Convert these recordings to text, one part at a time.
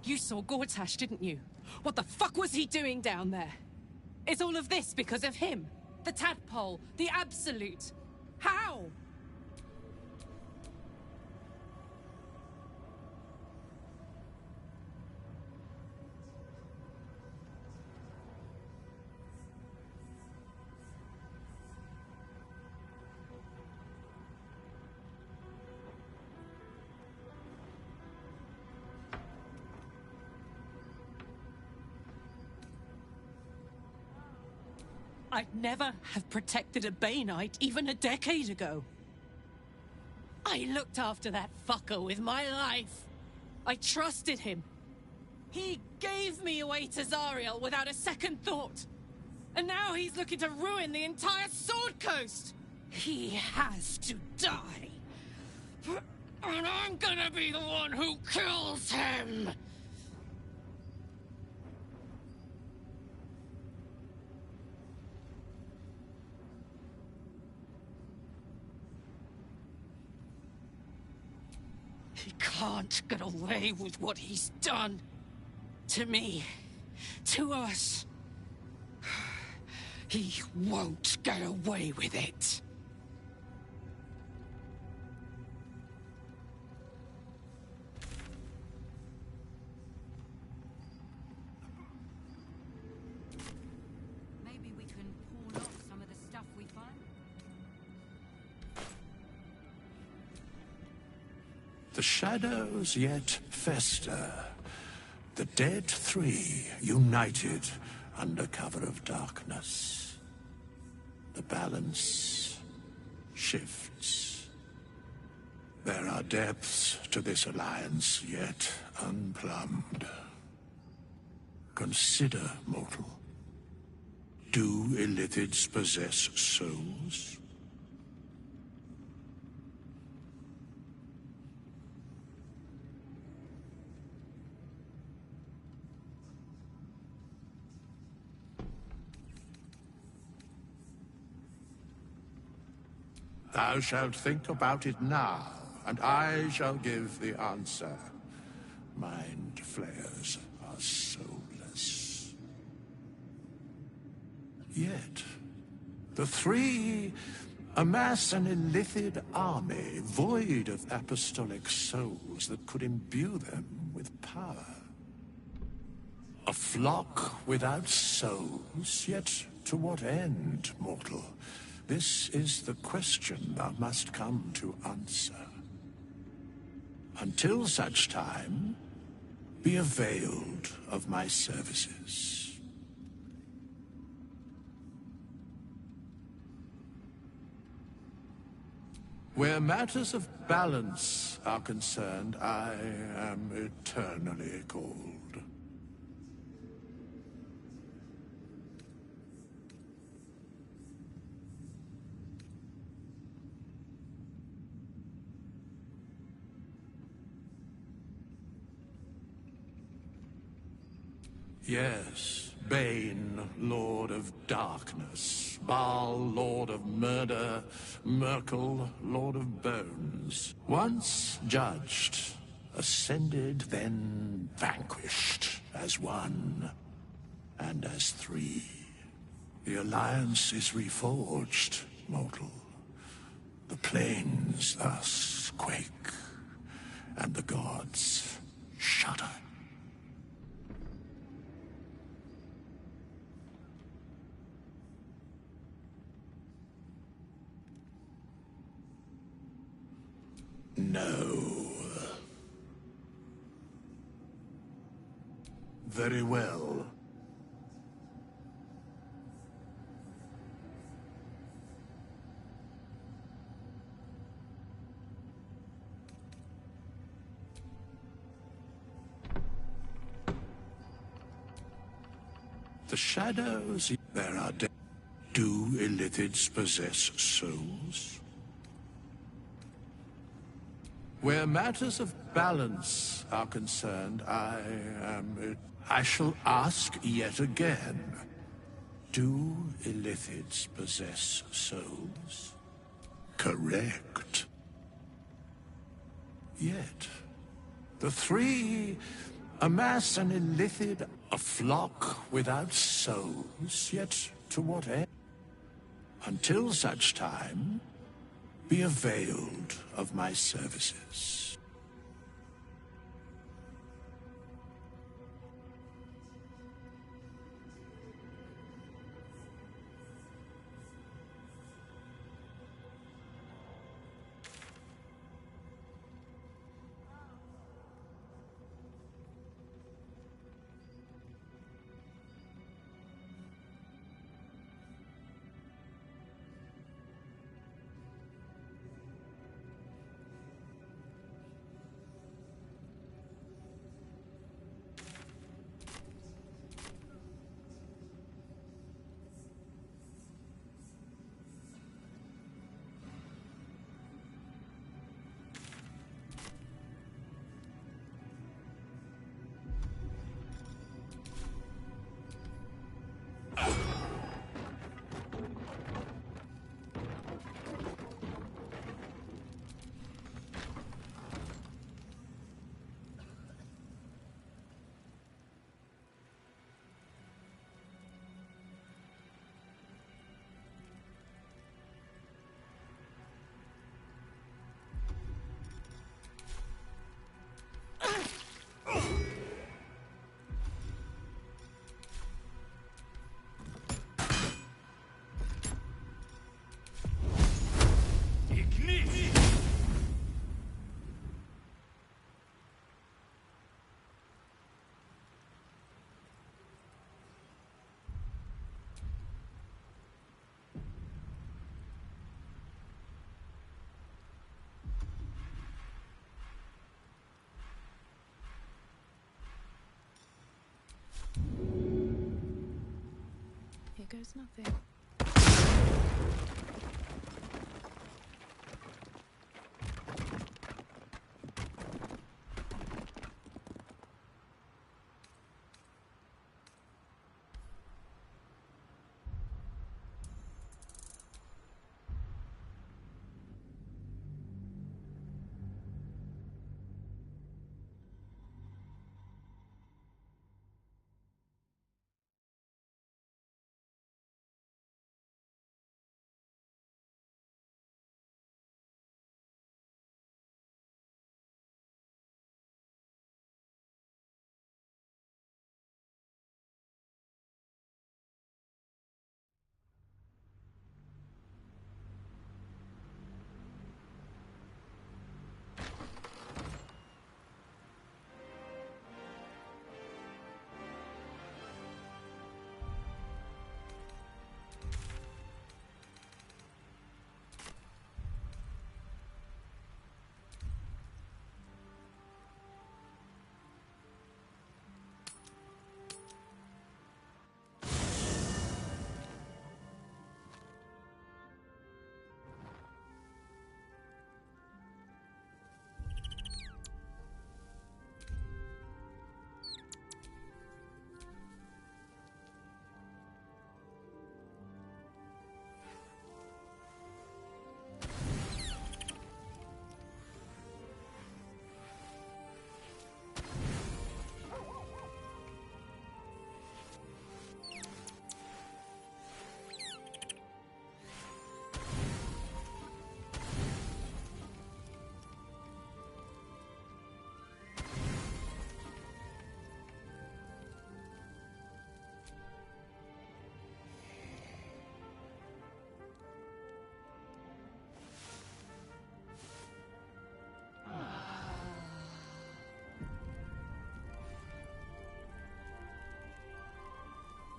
You saw Gortash, didn't you? What the fuck was he doing down there? Is all of this because of him? The tadpole, the absolute. How? I'd never have protected a Bainite even a decade ago. I looked after that fucker with my life. I trusted him. He gave me away to Zariel without a second thought. And now he's looking to ruin the entire Sword Coast. He has to die. And I'm gonna be the one who kills him. He can't get away with what he's done. To me. To us. He won't get away with it. Maybe we can pawn off some of the stuff we find. The shadows yet fester. The dead three united under cover of darkness. The balance shifts. There are depths to this alliance yet unplumbed. Consider, mortal. Do illithids possess souls? Thou shalt think about it now, and I shall give the answer. Mind flayers are soulless. Yet, the three amass an illithid army void of apostolic souls that could imbue them with power. A flock without souls, yet to what end, mortal? This is the question thou must come to answer. Until such time, be availed of my services. Where matters of balance are concerned, I am eternally cold. Yes, Bane, Lord of Darkness, Baal, Lord of Murder, Merkel, Lord of Bones. Once judged, ascended, then vanquished, as one, and as three. The alliance is reforged, mortal. The plains thus quake, and the gods shudder. No. Very well. The shadows, there are do illithids possess souls? Where matters of balance are concerned, I shall ask yet again. Do illithids possess souls? Correct. Yet, the three Amass an illithid, a flock without souls, yet to what end? Until such time, be availed of my services. Here goes nothing.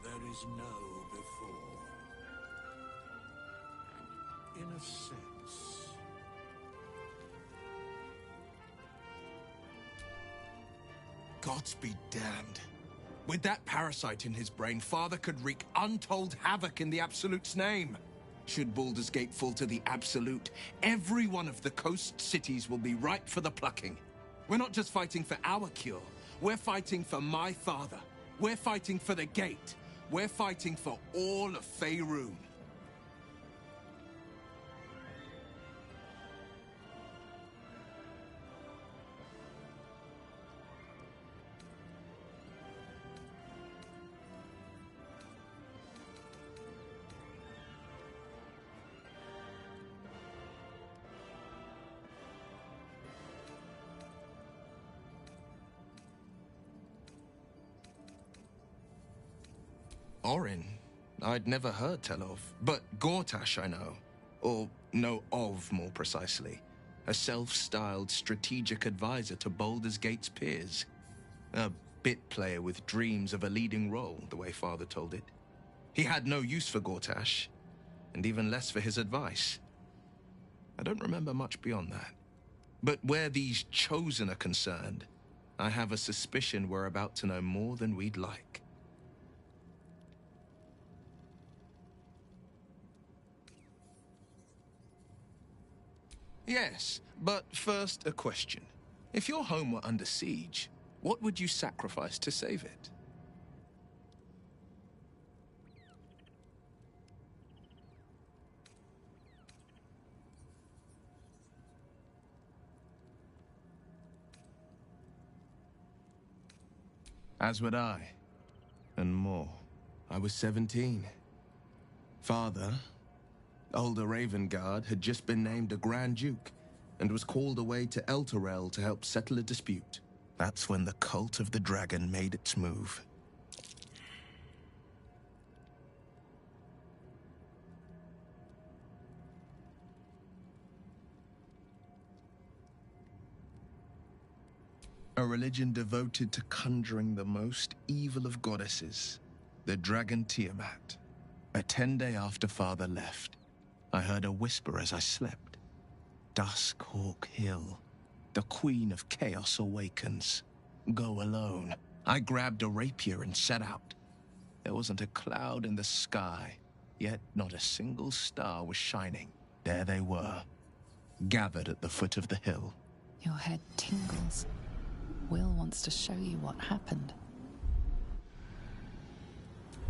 There is no before. In a sense. Gods be damned. With that parasite in his brain, Father could wreak untold havoc in the Absolute's name. Should Baldur's Gate fall to the Absolute, every one of the coast cities will be ripe for the plucking. We're not just fighting for our cure. We're fighting for my father. We're fighting for the Gate. We're fighting for all of Faerun. Orin, I'd never heard tell of. But Gortash I know. Or know of, more precisely. A self-styled strategic advisor to Baldur's Gate's peers. A bit player with dreams of a leading role, the way Father told it. He had no use for Gortash, and even less for his advice. I don't remember much beyond that. But where these chosen are concerned, I have a suspicion we're about to know more than we'd like. Yes, but first a question. If your home were under siege, what would you sacrifice to save it? As would I, and more. I was 17. Father, older Ravengard, had just been named a Grand Duke and was called away to Elturel to help settle a dispute. That's when the cult of the dragon made its move. A religion devoted to conjuring the most evil of goddesses, the dragon Tiamat. A 10-day after Father left, I heard a whisper as I slept. Duskhawk Hill, the Queen of Chaos awakens. Go alone. I grabbed a rapier and set out. There wasn't a cloud in the sky, yet not a single star was shining. There they were, gathered at the foot of the hill. Your head tingles. Will wants to show you what happened.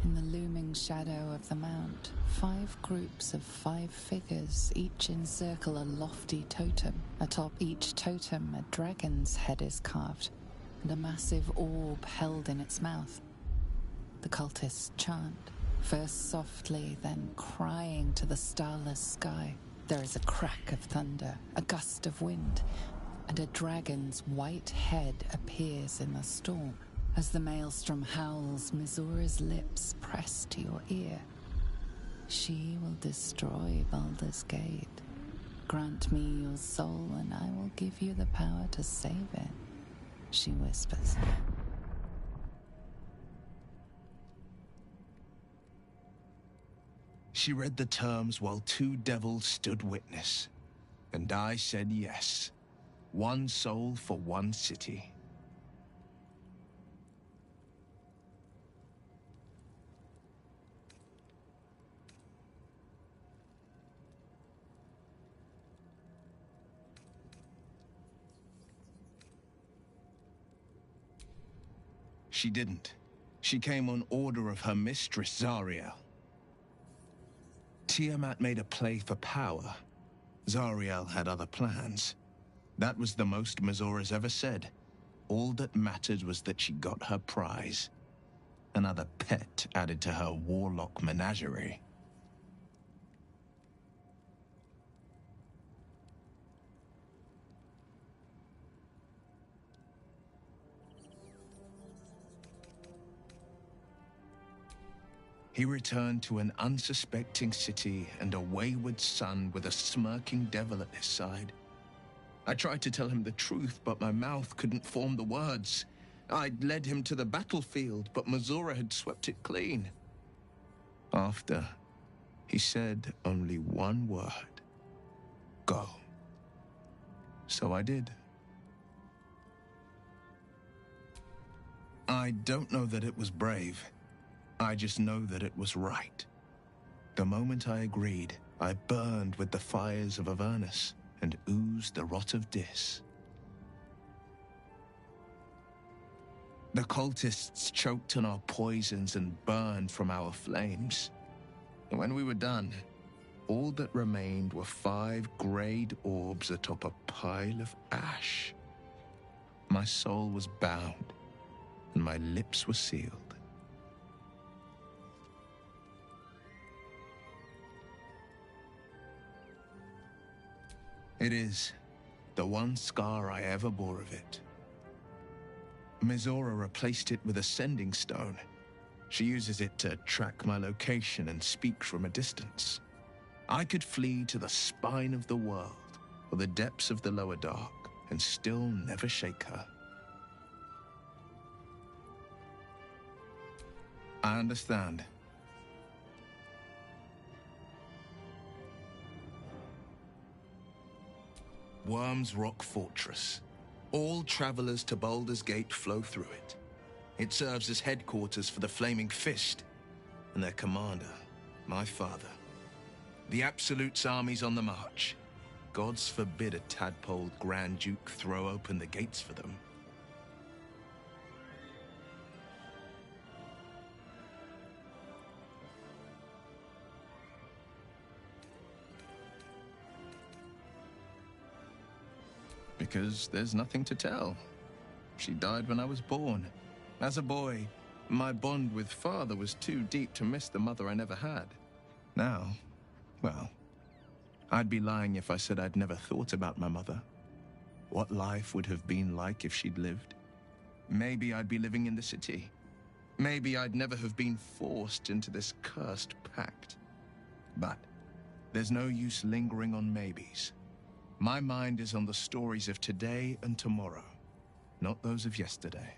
In the looming shadow of the mount, 5 groups of 5 figures each encircle a lofty totem. Atop each totem, a dragon's head is carved, and a massive orb held in its mouth. The cultists chant, first softly, then crying to the starless sky. There is a crack of thunder, a gust of wind, and a dragon's white head appears in the storm. As the maelstrom howls, Mizora's lips press to your ear. She will destroy Baldur's Gate. Grant me your soul, and I will give you the power to save it, she whispers. She read the terms while 2 devils stood witness, and I said yes. 1 soul for 1 city. She didn't. She came on order of her mistress, Zariel. Tiamat made a play for power. Zariel had other plans. That was the most Mizora's ever said. All that mattered was that she got her prize. Another pet added to her warlock menagerie. He returned to an unsuspecting city and a wayward son with a smirking devil at his side. I tried to tell him the truth, but my mouth couldn't form the words. I'd led him to the battlefield, but Mizora had swept it clean. After, he said only one word. Go. So I did. I don't know that it was brave. I just know that it was right. The moment I agreed, I burned with the fires of Avernus and oozed the rot of Dis. The cultists choked on our poisons and burned from our flames. And when we were done, all that remained were 5 grayed orbs atop a pile of ash. My soul was bound, and my lips were sealed. It is the one scar I ever bore of it. Mizora replaced it with a sending stone. She uses it to track my location and speak from a distance. I could flee to the spine of the world or the depths of the lower dark and still never shake her. I understand. Worm's Rock Fortress. All travelers to Baldur's Gate flow through it. It serves as headquarters for the Flaming Fist and their commander, my father. The Absolute's army's on the march. Gods forbid a tadpole Grand Duke throw open the gates for them. Because there's nothing to tell. She died when I was born. As a boy, my bond with father was too deep to miss the mother I never had. Now, well, I'd be lying if I said I'd never thought about my mother. What life would have been like if she'd lived. Maybe I'd be living in the city. Maybe I'd never have been forced into this cursed pact. But there's no use lingering on maybes. My mind is on the stories of today and tomorrow, not those of yesterday.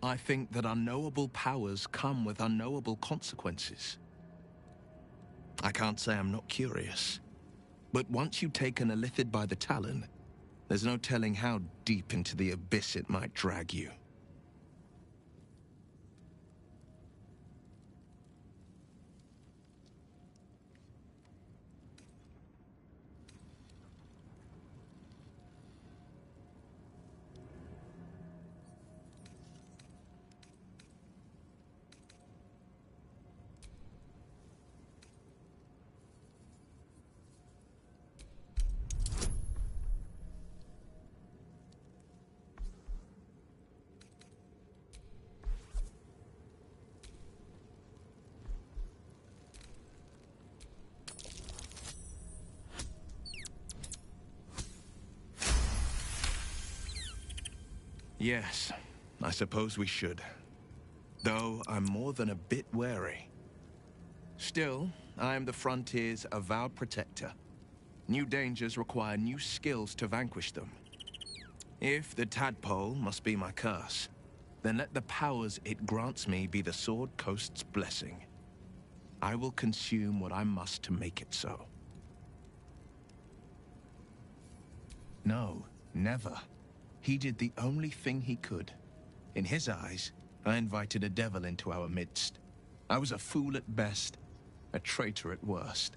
I think that unknowable powers come with unknowable consequences. I can't say I'm not curious, but once you take an illithid by the talon, there's no telling how deep into the abyss it might drag you. Yes, I suppose we should. Though I'm more than a bit wary. Still, I am the Frontier's avowed protector. New dangers require new skills to vanquish them. If the tadpole must be my curse, then let the powers it grants me be the Sword Coast's blessing. I will consume what I must to make it so. No, never. He did the only thing he could. In his eyes, I invited a devil into our midst. I was a fool at best, a traitor at worst.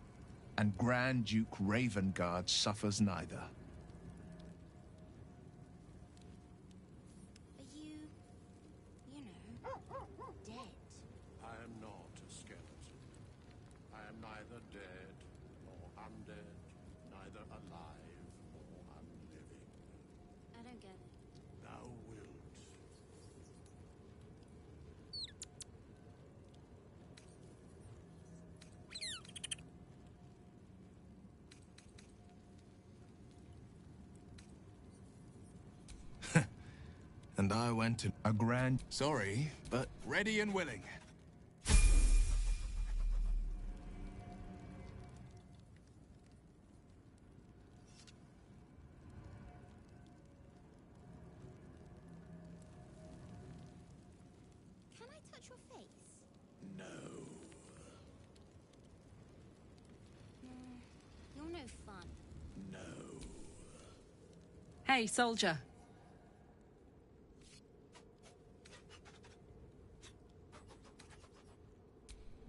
And Grand Duke Ravengard suffers neither. Are you know, dead? I am not a skeleton. I am neither dead nor undead, neither alive nor unliving. I don't get it. Thou wilt. And I went to a grand... Sorry, but ready and willing. Can I touch your face? No. You're no fun. No. Hey, soldier.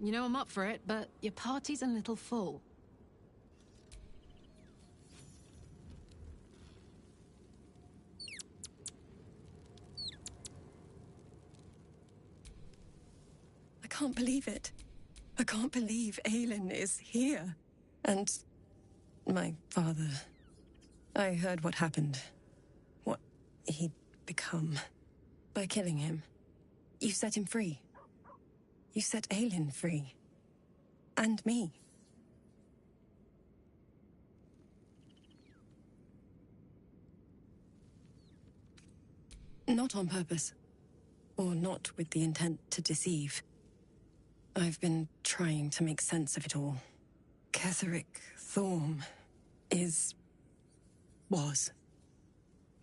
You know I'm up for it, but your party's a little full. I can't believe it. I can't believe Aelin is here. And my father. I heard what happened. What he'd become. By killing him. You set him free. You set Aelin free. And me. Not on purpose. Or not with the intent to deceive. I've been trying to make sense of it all. Ketheric Thorm was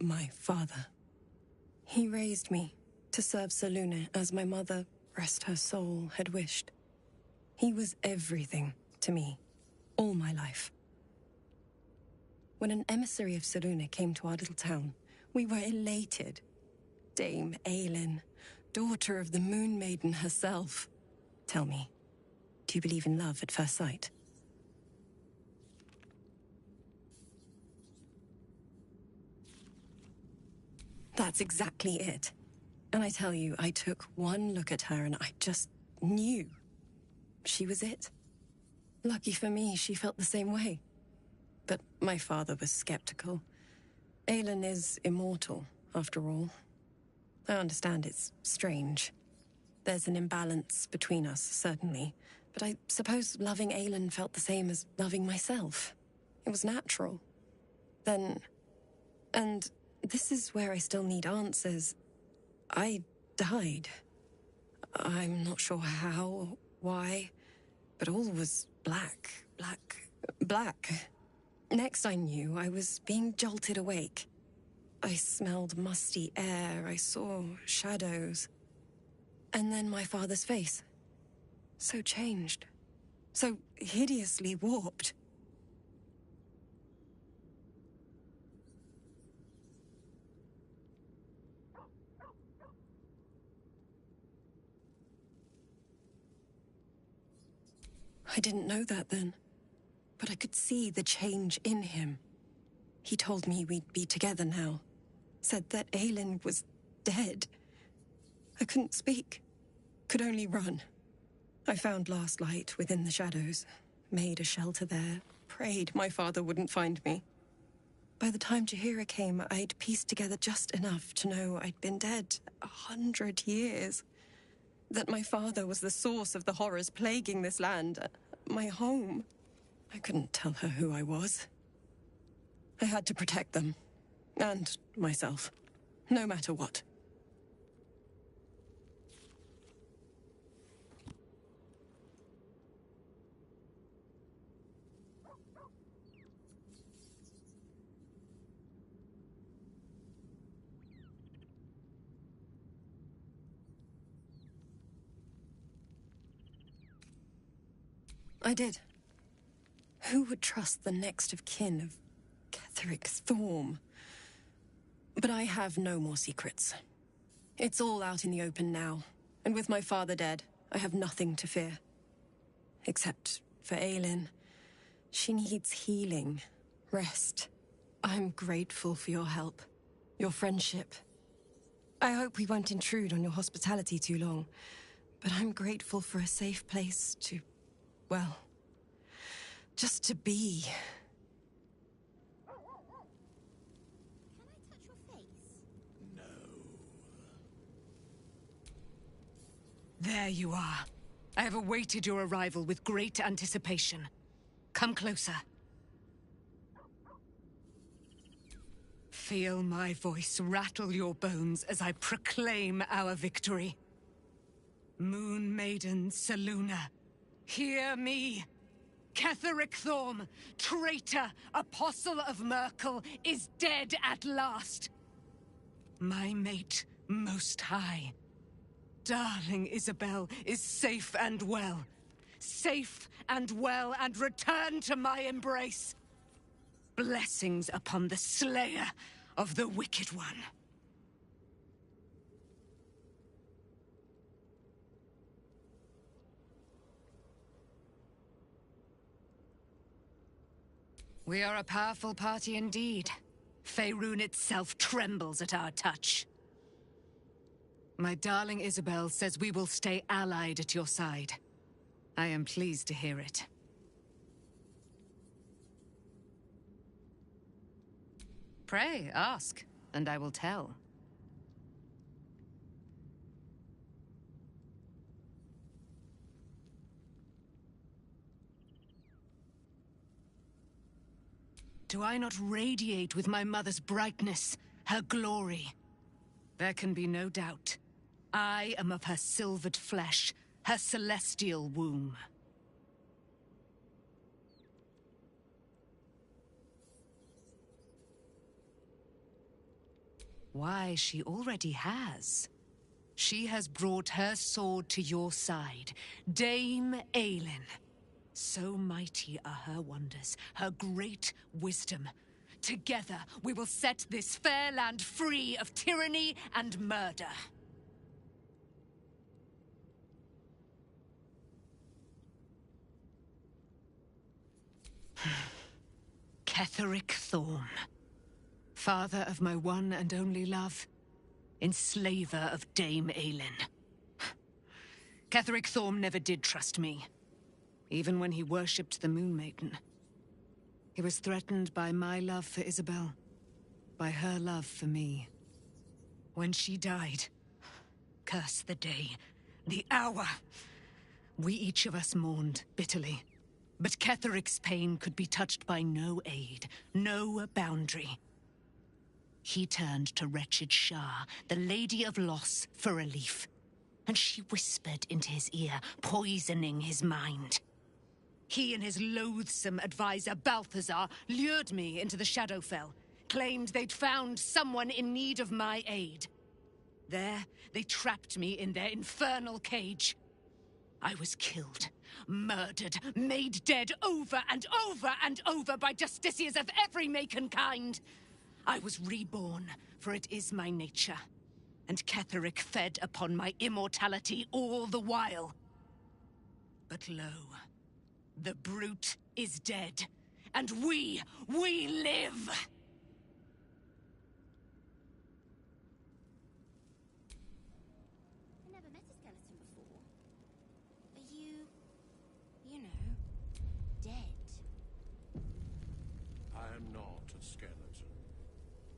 my father. He raised me to serve Selûne as my mother, rest her soul, had wished. He was everything to me, all my life. When an emissary of Selûne came to our little town, we were elated. Dame Aelin, daughter of the Moon Maiden herself. Tell me, do you believe in love at first sight? That's exactly it. And I tell you, I took one look at her and I just knew. She was it. Lucky for me, she felt the same way. But my father was skeptical. Aelin is immortal, after all. I understand it's strange. There's an imbalance between us, certainly. But I suppose loving Aelin felt the same as loving myself. It was natural. Then... And this is where I still need answers. I died. I'm not sure how or why, but all was black. Next I knew, I was being jolted awake. I smelled musty air, I saw shadows. And then my father's face. So changed. So hideously warped. I didn't know that then, but I could see the change in him. He told me we'd be together now, said that Aelin was dead. I couldn't speak, could only run. I found last light within the shadows, made a shelter there, prayed my father wouldn't find me. By the time Jaheira came, I'd pieced together just enough to know I'd been dead 100 years. That my father was the source of the horrors plaguing this land, my home. I couldn't tell her who I was. I had to protect them, and myself. no matter what. I did. Who would trust the next of kin of Ketheric Thorm? But I have no more secrets. It's all out in the open now, and with my father dead, I have nothing to fear. Except for Aelin. She needs healing, rest. I'm grateful for your help, your friendship. I hope we won't intrude on your hospitality too long, but I'm grateful for a safe place to, well, just to be. Can I touch your face? There you are. I have awaited your arrival with great anticipation. Come closer. Feel my voice rattle your bones as I proclaim our victory. Moon Maiden Selûne, hear me! Ketheric Thorm, traitor, apostle of Merkel, is dead at last. My mate, Most High. Darling Isabel is safe and well. Safe and well, and return to my embrace. Blessings upon the slayer of the Wicked One. We are a powerful party indeed. Faerun itself trembles at our touch. My darling Isabel says we will stay allied at your side. I am pleased to hear it. Pray, ask, and I will tell. Do I not radiate with my mother's brightness, her glory? There can be no doubt. I am of her silvered flesh, her celestial womb. Why, she already has. She has brought her sword to your side, Dame Aelin. So mighty are her wonders, her great wisdom. Together, we will set this fair land free of tyranny and murder. Ketheric Thorm, father of my one and only love, enslaver of Dame Aelin. Ketheric Thorm never did trust me, even when he worshipped the Moon Maiden. He was threatened by my love for Isabel, by her love for me. When she died, curse the day, the hour, we each of us mourned bitterly. But Ketheric's pain could be touched by no aid, no boundary. He turned to wretched Shah, the Lady of Loss, for relief. And she whispered into his ear, poisoning his mind. He and his loathsome advisor, Balthazar, lured me into the Shadowfell, claimed they'd found someone in need of my aid. There, they trapped me in their infernal cage. I was killed, murdered, made dead over and over and over by justiciars of every make and kind. I was reborn, for it is my nature. And Ketheric fed upon my immortality all the while. But lo, the brute is dead, and we live! I never met a skeleton before. Are you know, dead? I am not a skeleton.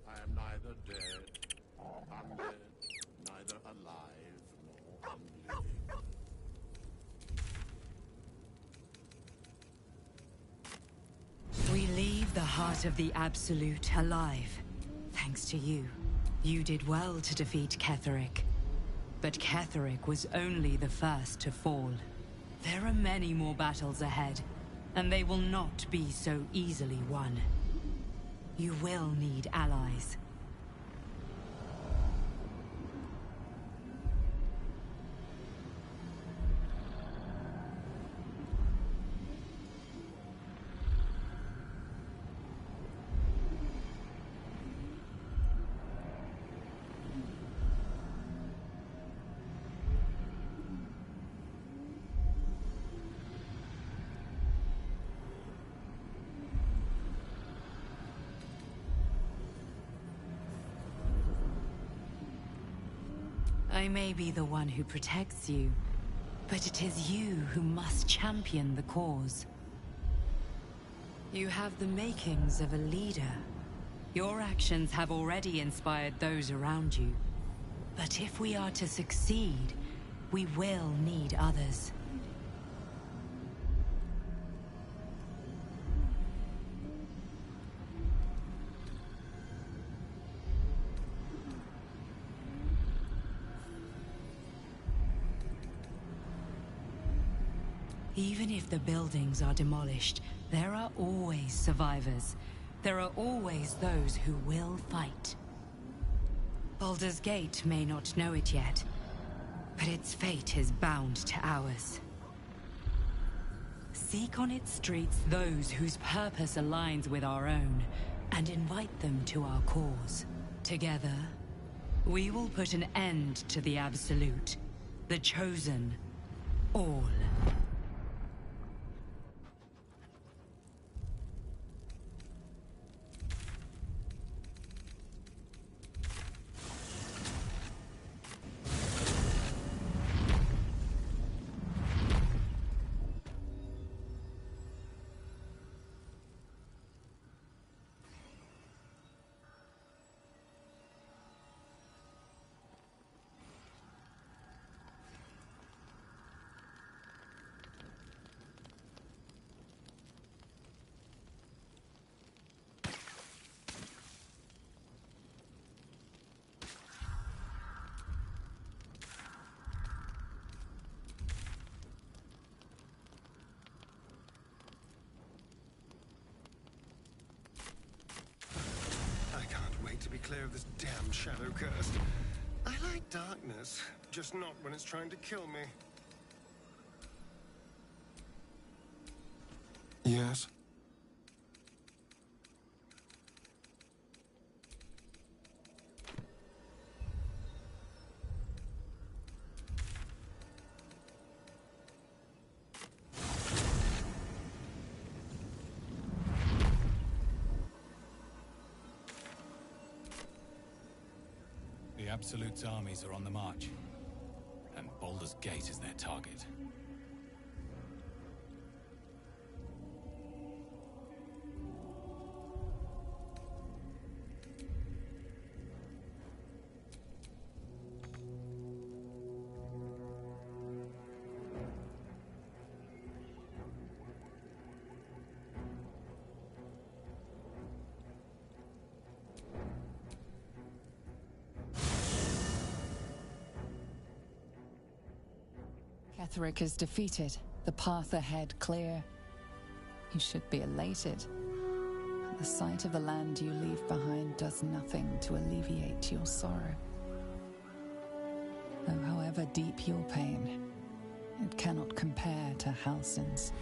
I am neither dead, undead, neither alive nor unliving. We leave the heart of the Absolute alive, thanks to you. You did well to defeat Ketheric. But Ketheric was only the first to fall. There are many more battles ahead, and they will not be so easily won. You will need allies. I may be the one who protects you, but it is you who must champion the cause. You have the makings of a leader. Your actions have already inspired those around you. But if we are to succeed, we will need others. Even if the buildings are demolished, there are always survivors. There are always those who will fight. Baldur's Gate may not know it yet, but its fate is bound to ours. Seek on its streets those whose purpose aligns with our own, and invite them to our cause. Together, we will put an end to the Absolute, the Chosen, all. Clear of this damn shadow curse. I like darkness, just not when it's trying to kill me. Yes? The Absolute's armies are on the march, and Baldur's Gate is their target. Ketheric is defeated, the path ahead clear. You should be elated. The sight of the land you leave behind does nothing to alleviate your sorrow. Though however deep your pain, it cannot compare to Halsin's.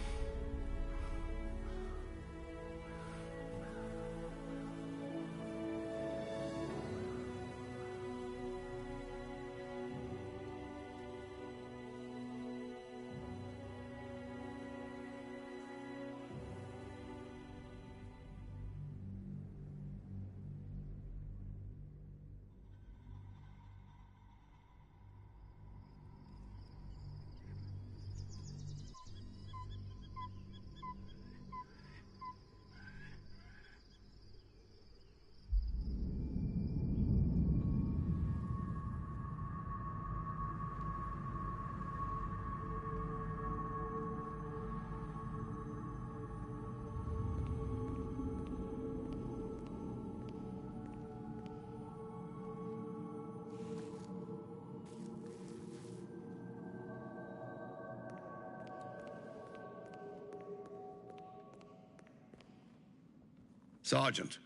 Sergeant,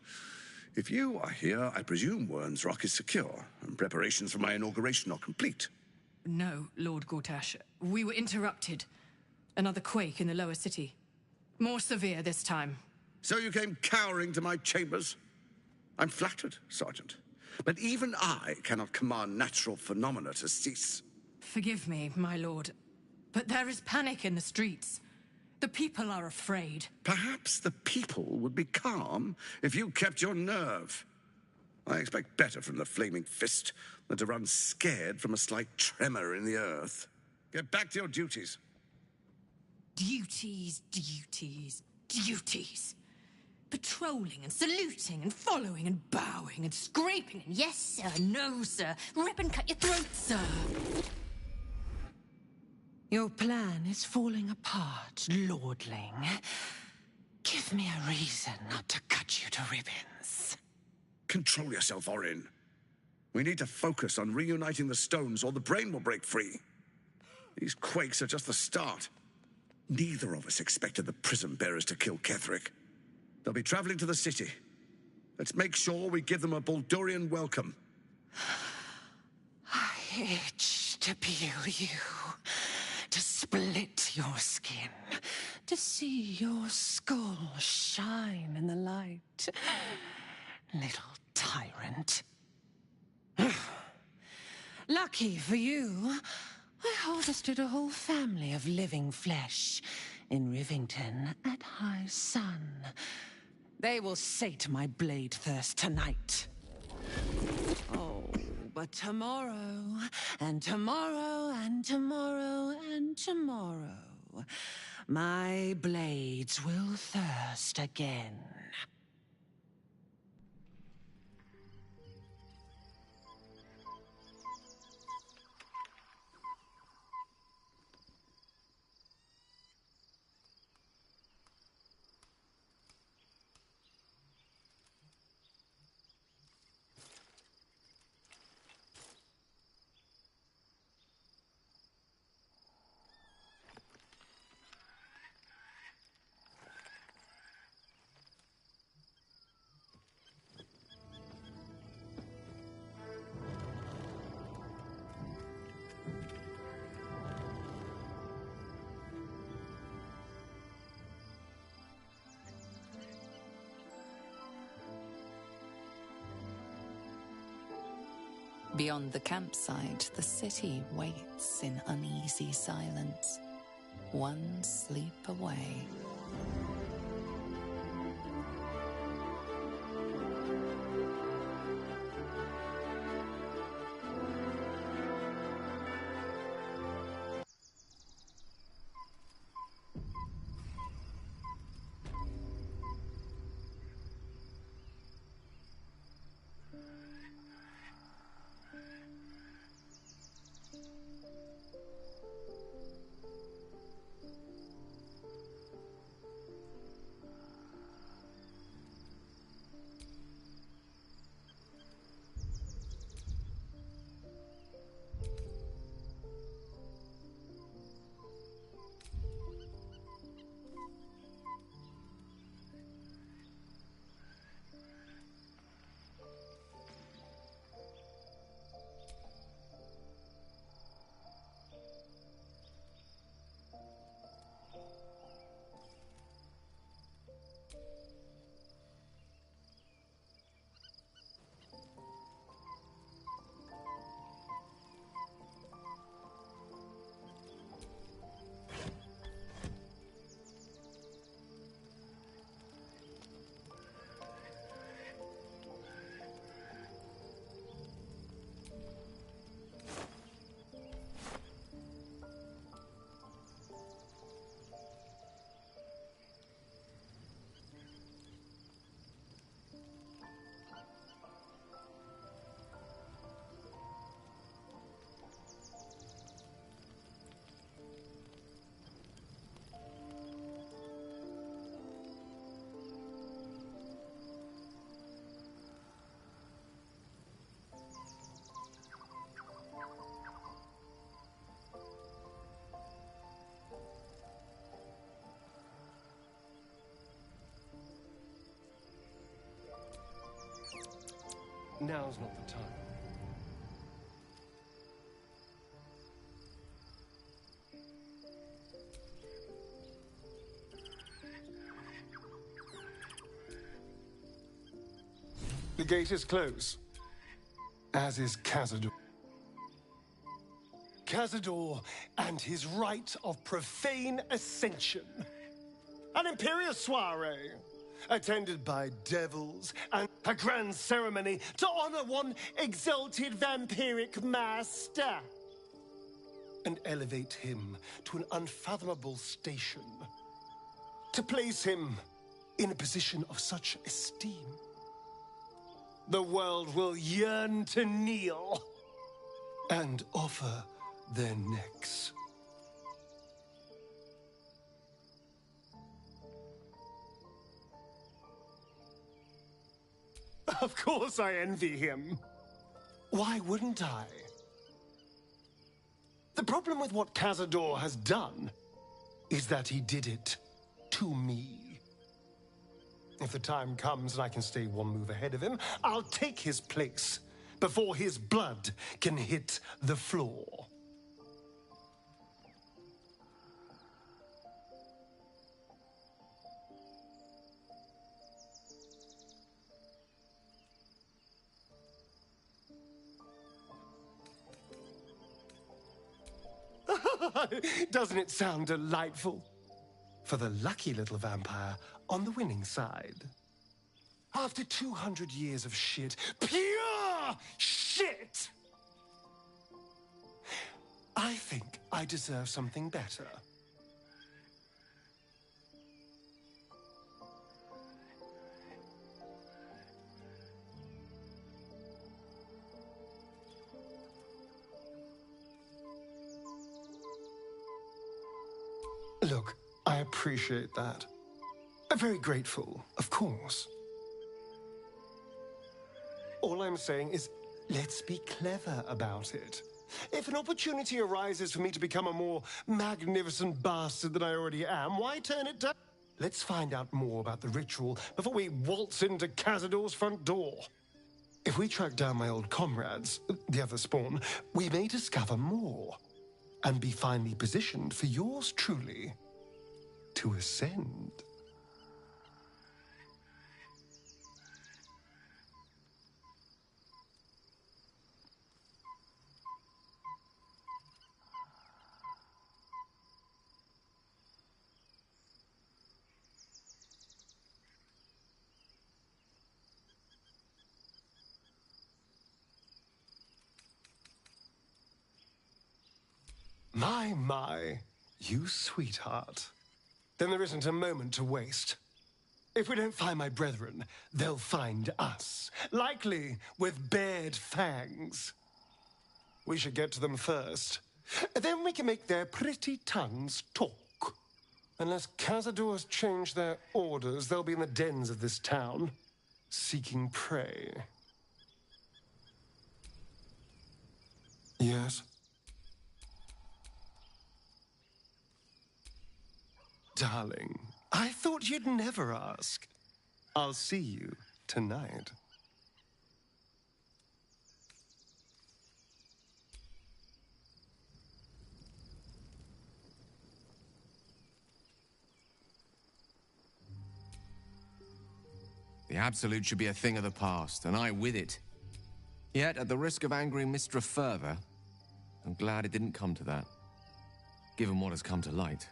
if you are here, I presume Wern's Rock is secure, and preparations for my inauguration are complete. No, Lord Gortash. We were interrupted. Another quake in the lower city. More severe this time. So you came cowering to my chambers? I'm flattered, Sergeant. But even I cannot command natural phenomena to cease. Forgive me, my lord, but there is panic in the streets. The people are afraid. Perhaps the people would be calm if you kept your nerve. I expect better from the flaming fist than to run scared from a slight tremor in the earth. Get back to your duties. Duties, duties, duties. Patrolling and saluting and following and bowing and scraping and yes, sir, no, sir. Rip and cut your throat, sir. Your plan is falling apart, lordling. Give me a reason not to cut you to ribbons. Control yourself, Orin. We need to focus on reuniting the stones or the brain will break free. These quakes are just the start. Neither of us expected the prison bearers to kill Ketherick. They'll be traveling to the city. Let's make sure we give them a Baldurian welcome. I itch to peel you, to split your skin, to see your skull shine in the light. Little tyrant. Lucky for you, I harvested a whole family of living flesh in Rivington at high sun. They will sate my blade thirst tonight. Oh, but tomorrow, and tomorrow, and tomorrow, and tomorrow, my blades will thirst again. Beyond the campsite, the city waits in uneasy silence, one sleep away. now's not the time. The gate is closed, as is Cazador. Cazador and his rite of profane ascension. An imperial soiree, attended by devils, and a grand ceremony to honor one exalted vampiric master. And elevate him to an unfathomable station. To place him in a position of such esteem. The world will yearn to kneel and offer their necks. Of course I envy him. Why wouldn't I? The problem with what Cazador has done is that he did it to me. If the time comes and I can stay one move ahead of him, I'll take his place before his blood can hit the floor. Doesn't it sound delightful? For the lucky little vampire on the winning side. After 200 years of shit, pure shit, I think I deserve something better. Look, I appreciate that. I'm very grateful, of course. All I'm saying is, let's be clever about it. If an opportunity arises for me to become a more magnificent bastard than I already am, why turn it down? Let's find out more about the ritual before we waltz into Cazador's front door. If we track down my old comrades, the other spawn, we may discover more. And be finally positioned for yours truly to ascend. My, you sweetheart. Then there isn't a moment to waste. If we don't find my brethren, they'll find us, likely with bared fangs. We should get to them first. Then we can make their pretty tongues talk. Unless Cazador's changed their orders, they'll be in the dens of this town, seeking prey. Yes? Darling, I thought you'd never ask. I'll see you tonight. The Absolute should be a thing of the past, and I with it. Yet, at the risk of angering Mistra further, I'm glad it didn't come to that, given what has come to light.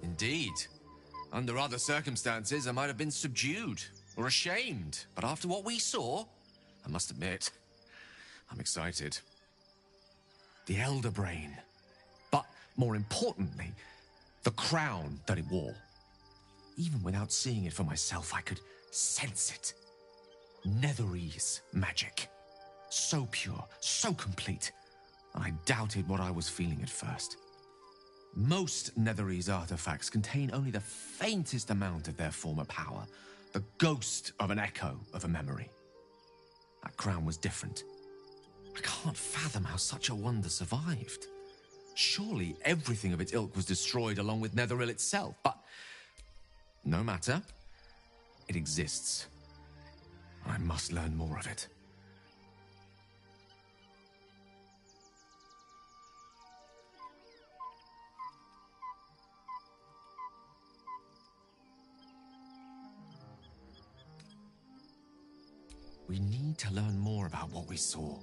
Indeed. Under other circumstances, I might have been subdued or ashamed. But after what we saw, I must admit, I'm excited. The Elder Brain. But more importantly, the crown that it wore. Even without seeing it for myself, I could sense it. Netherese magic. So pure, so complete. And I doubted what I was feeling at first. Most Netherese artifacts contain only the faintest amount of their former power, the ghost of an echo of a memory. That crown was different. I can't can't fathom how such a wonder survived. Surely everything of its ilk was destroyed along with Netheril itself, but no matter. It exists. I must learn more of it. We need to learn more about what we saw.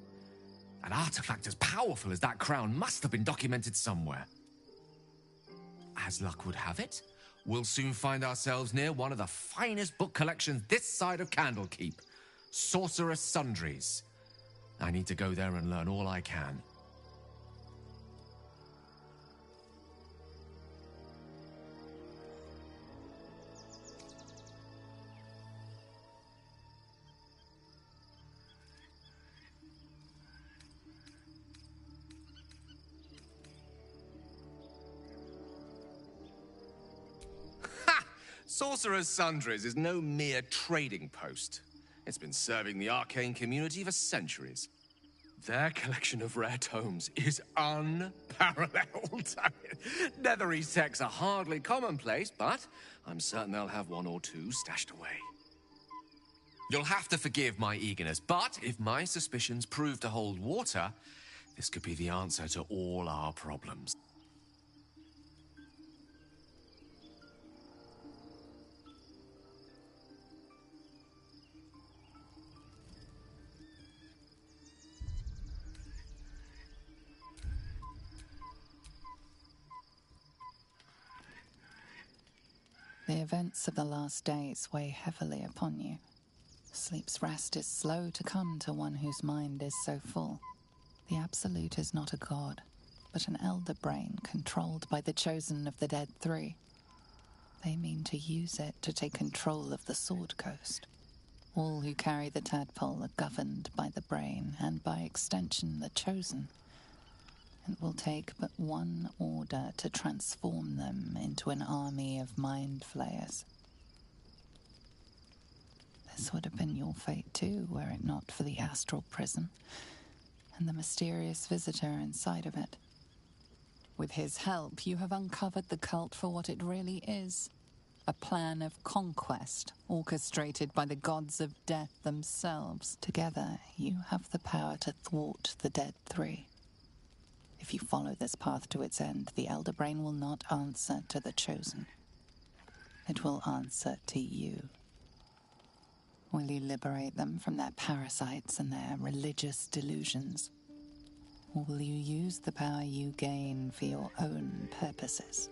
An artifact as powerful as that crown must have been documented somewhere. As luck would have it, we'll soon find ourselves near one of the finest book collections this side of Candlekeep, Sorcerer's Sundries. I need to go there and learn all I can. Sorcerer's Sundries is no mere trading post. It's been serving the arcane community for centuries. Their collection of rare tomes is unparalleled. Netherese texts are hardly commonplace, but I'm certain they'll have one or two stashed away. You'll have to forgive my eagerness, but if my suspicions prove to hold water, this could be the answer to all our problems. The events of the last days weigh heavily upon you. Sleep's rest is slow to come to one whose mind is so full. The Absolute is not a god, but an elder brain controlled by the chosen of the Dead Three. They mean to use it to take control of the Sword Coast. All who carry the tadpole are governed by the brain, and by extension the chosen. It will take but one order to transform them into an army of mind flayers. This would have been your fate too, were it not for the astral prison and the mysterious visitor inside of it. With his help, you have uncovered the cult for what it really is. A plan of conquest, orchestrated by the gods of death themselves. Together, you have the power to thwart the Dead Three. If you follow this path to its end, the Elder Brain will not answer to the Chosen. It will answer to you. Will you liberate them from their parasites and their religious delusions? Or will you use the power you gain for your own purposes?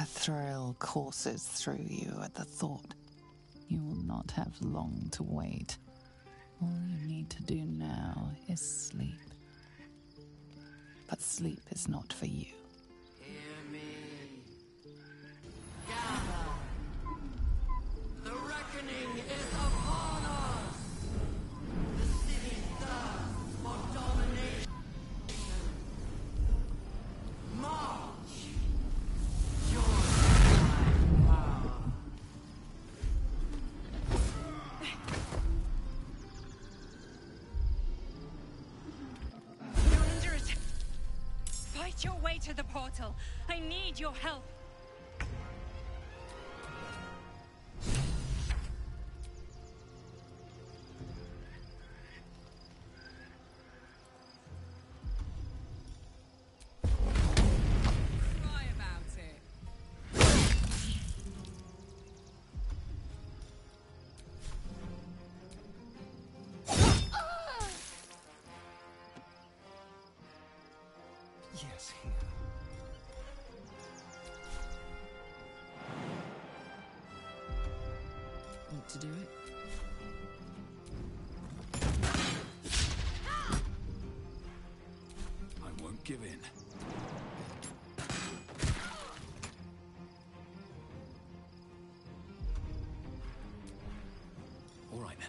A thrill courses through you at the thought. You will not have long to wait. All you need to do now is sleep. But sleep is not for you. Hear me. Gather. The reckoning is upon us. The city thirsts for domination. March. Your way to the portal. I need your help. Cry about it. Yes, here. Want to do it? I won't give in. All right then.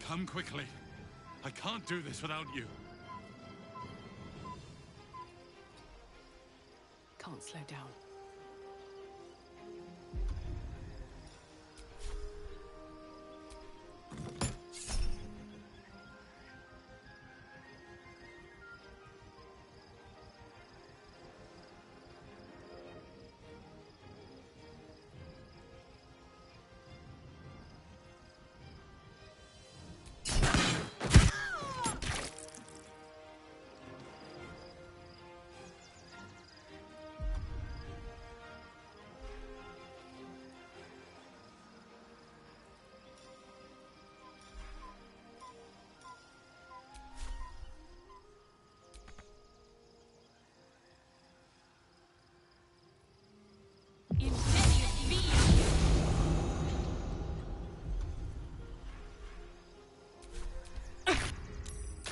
Come quickly. I can't do this without you. Can't slow down.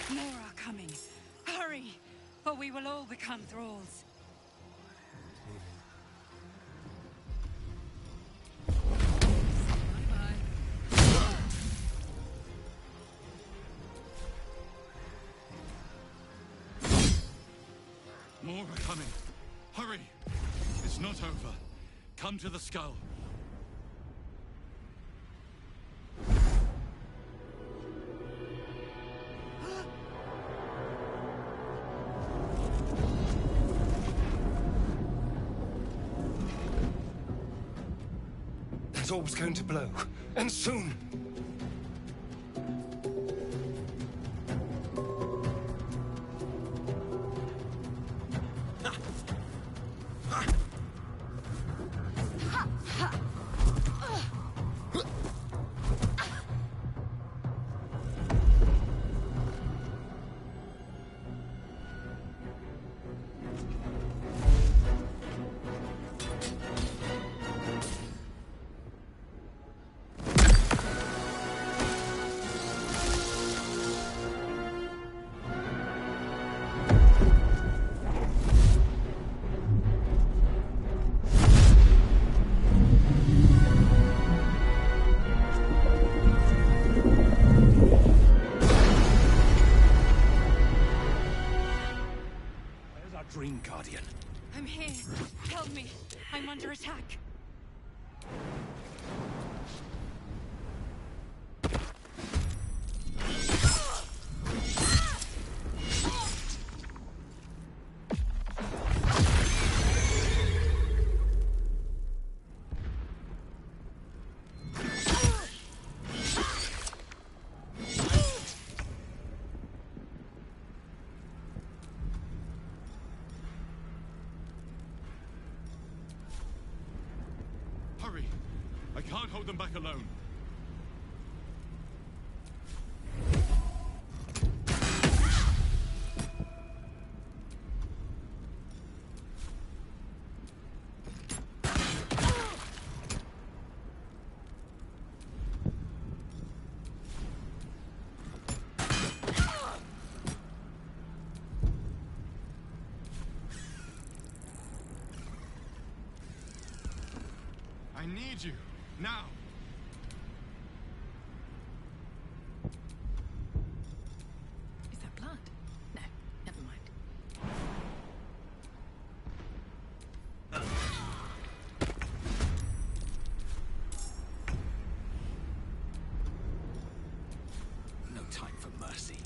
More are coming. Hurry, or we will all become thralls. More are coming. Hurry! It's not over. Come to the skull. That orb's going to blow, and soon. Dream Guardian. I'm here. Help me. I'm under attack. Hurry! I can't hold them back alone. need you. Now. Is that blood? No, never mind. No time for mercy.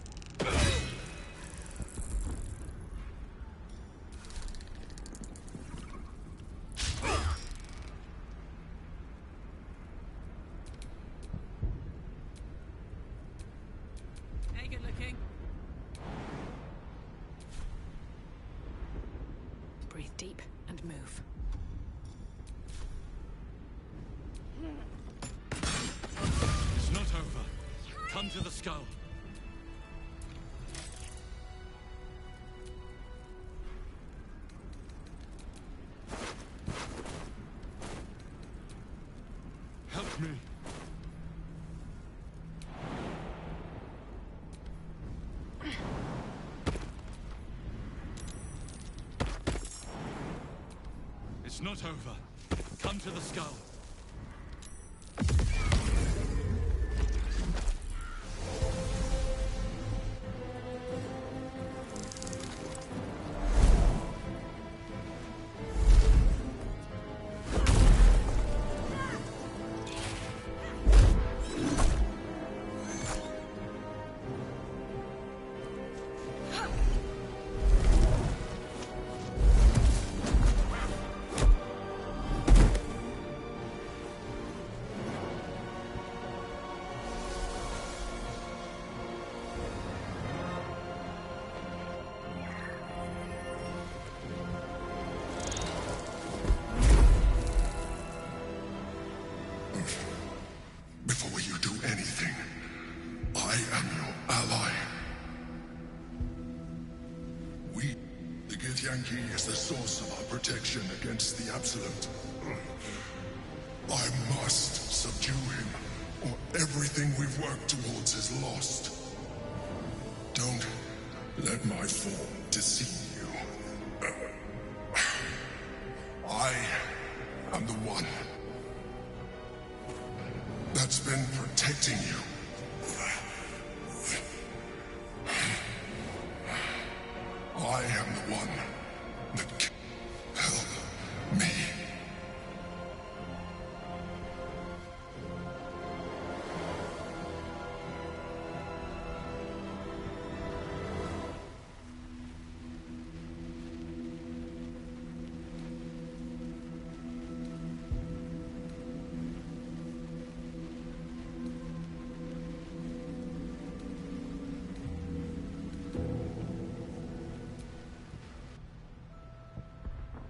Hey, good looking. Breathe deep and move. It's not over. Come to the skull. Help me. It's not over. Come to the skull. Before you do anything, I am your ally. We, the Githyanki, is the source of our protection against the Absolute. I must subdue him, or everything we've worked towards is lost. Don't let my form deceive you. I am the one that's been protecting you. I am the one that can help me.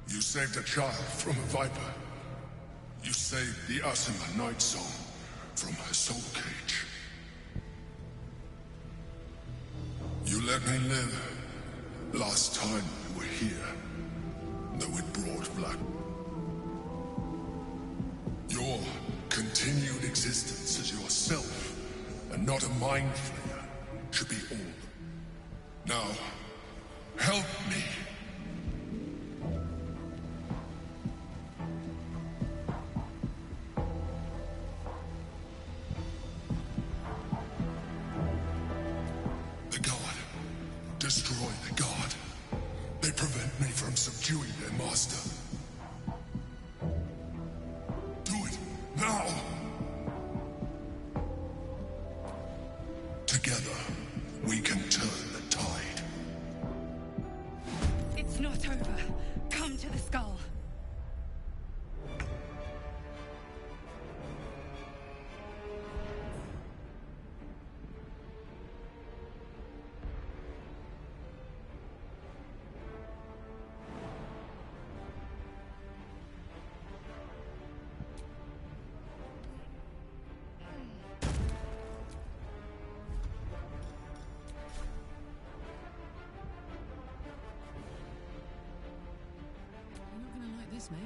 You saved a child from a viper. You saved the Asima Night Song from her soul cage. You let me live last time you were here, though it brought black. Your continued existence as yourself, and not a mind flayer, should be all. Now, help me. Destroy the god. They prevent me from subduing their master. Do it now. Together, we can turn the tide. It's not over. Come to the skull. Mate.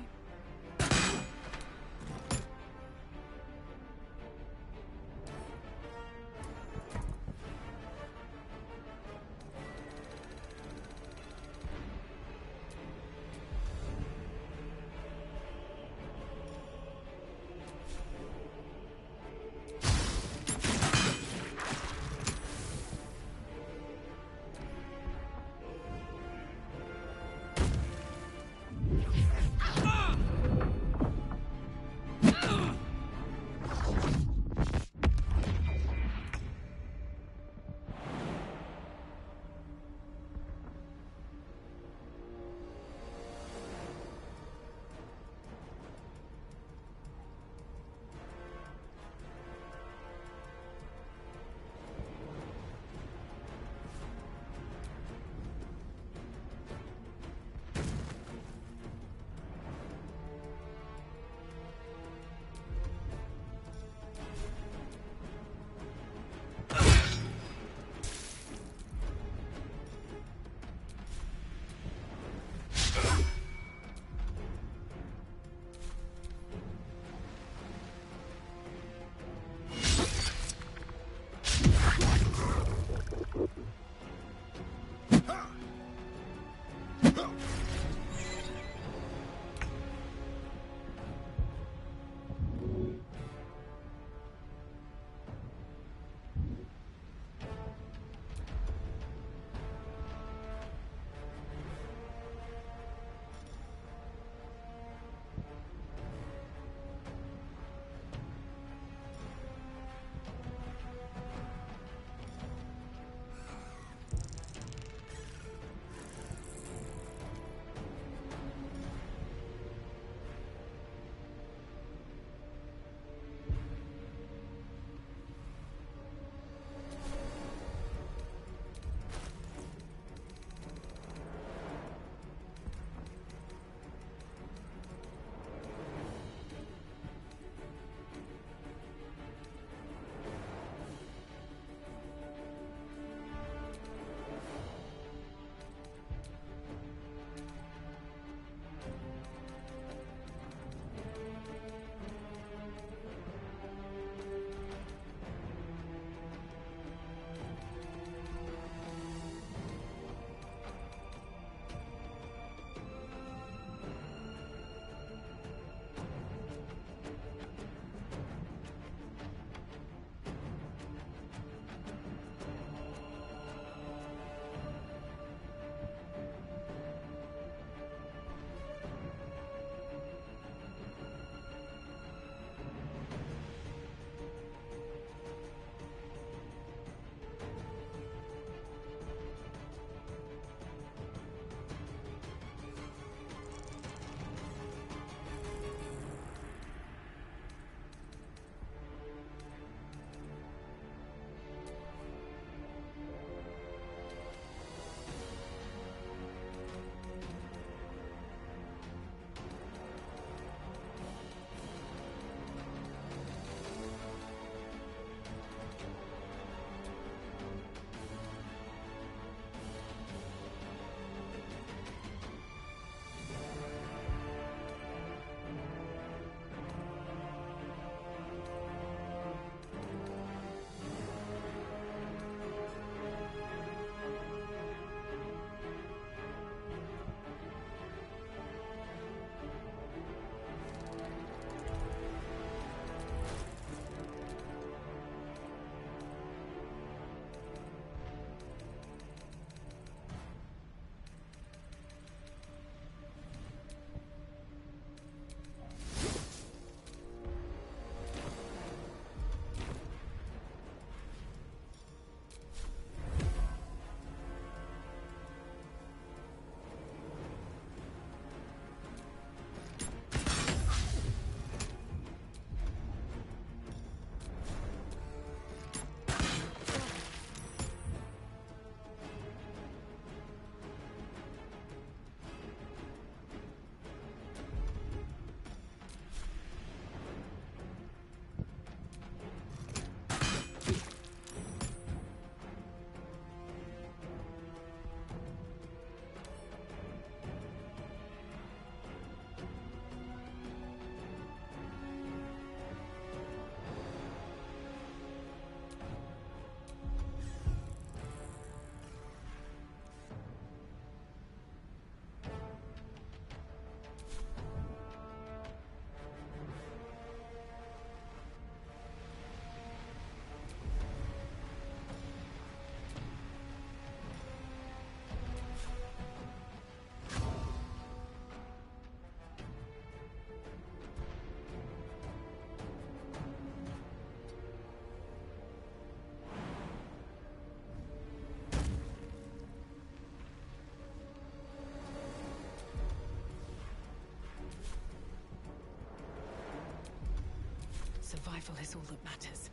Survival is all that matters.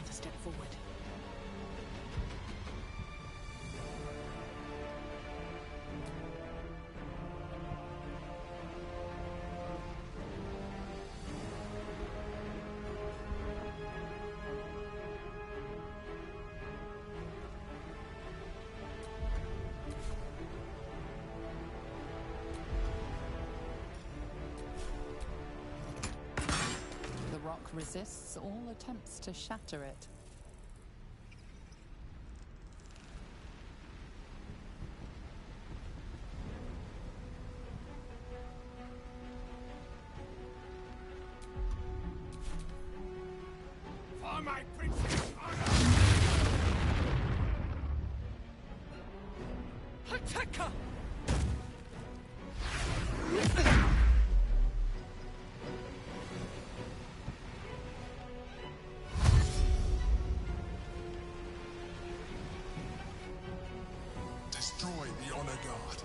Step forward. The rock resists all attempts to shatter it. My princess honor! Attacker! Destroy the honor guard.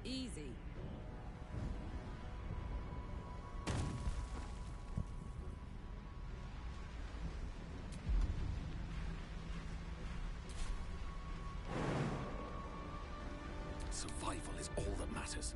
Easy. Survival is all that matters.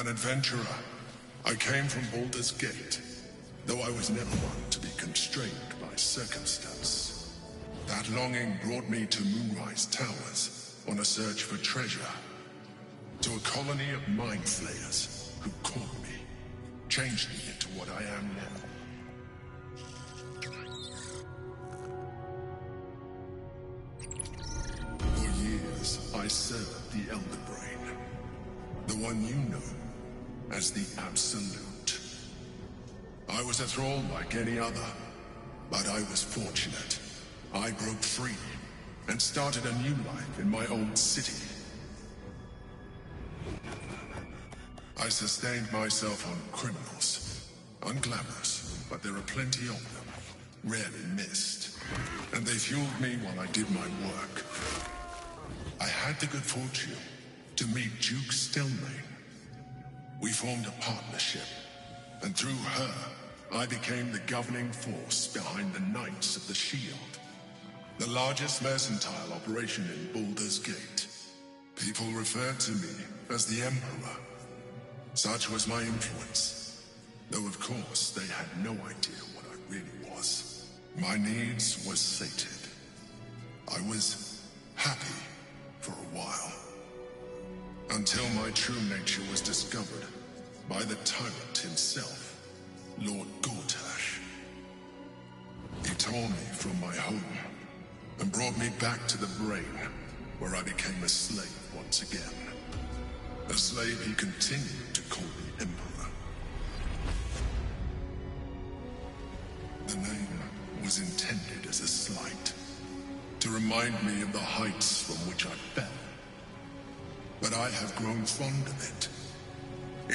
An adventurer. I came from Baldur's Gate, though I was never one to be constrained by circumstance. That longing brought me to Moonrise Towers on a search for treasure. To a colony of mind flayers who caught me, changed me into what I am now. For years, I served the Elder Brain, the one you know as the Absolute. I was a thrall like any other, but I was fortunate. I broke free and started a new life in my old city. I sustained myself on criminals. Unglamorous, but there are plenty of them. Rarely missed. And they fueled me while I did my work. I had the good fortune to meet Duke Stelmane. We formed a partnership, and through her, I became the governing force behind the Knights of the Shield, the largest mercantile operation in Baldur's Gate. People referred to me as the Emperor. Such was my influence, though of course they had no idea what I really was. My needs were sated. I was happy for a while, until my true nature was discovered by the tyrant himself, Lord Gortash. He tore me from my home and brought me back to the Brain, where I became a slave once again. A slave he continued to call the Emperor. The name was intended as a slight, to remind me of the heights from which I fell. But I have grown fond of it.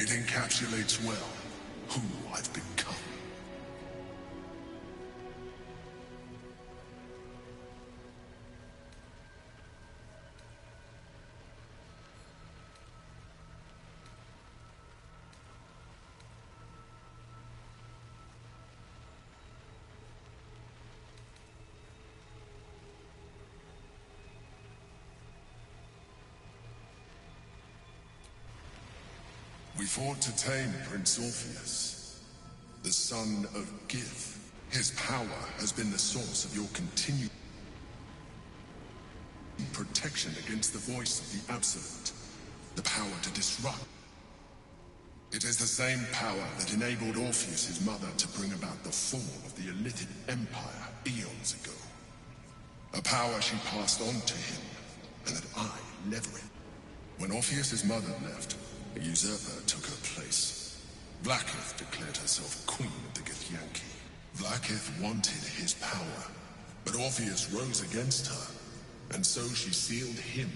It encapsulates well who I've become. We fought to tame Prince Orpheus, the son of Gith. His power has been the source of your continued protection against the voice of the Absolute, the power to disrupt. It is the same power that enabled Orpheus' mother to bring about the fall of the Illithid Empire eons ago. A power she passed on to him, and that I leveraged. When Orpheus' mother left, a usurper took her place. Blackith declared herself queen of the Githyanki. Blackith wanted his power, but Orpheus rose against her, and so she sealed him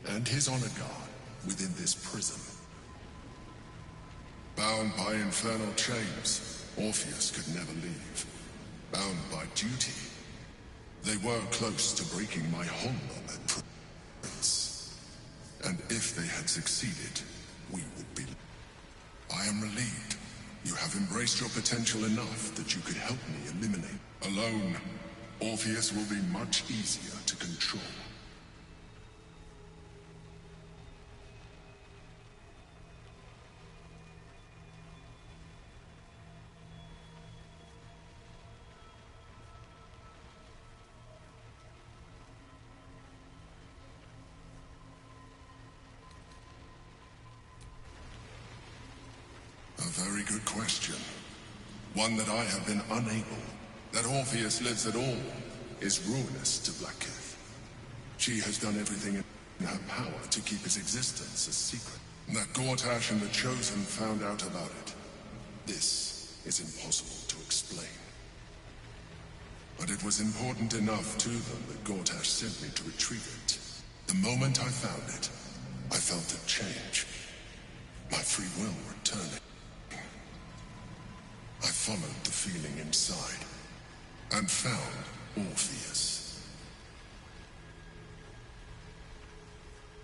and his honor guard within this prison. Bound by infernal chains, Orpheus could never leave. Bound by duty, they were close to breaking my hold on that prince. And if they had succeeded, we would be. I am relieved. You have embraced your potential enough that you could help me eliminate. Alone, Orpheus will be much easier to control. A very good question. One that I have been unable. That Orpheus lives at all is ruinous to Blackith. She has done everything in her power to keep his existence a secret. That Gortash and the Chosen found out about it. This is impossible to explain. But it was important enough to them that Gortash sent me to retrieve it. The moment I found it, I felt a change. My free will returning. I followed the feeling inside, and found Orpheus.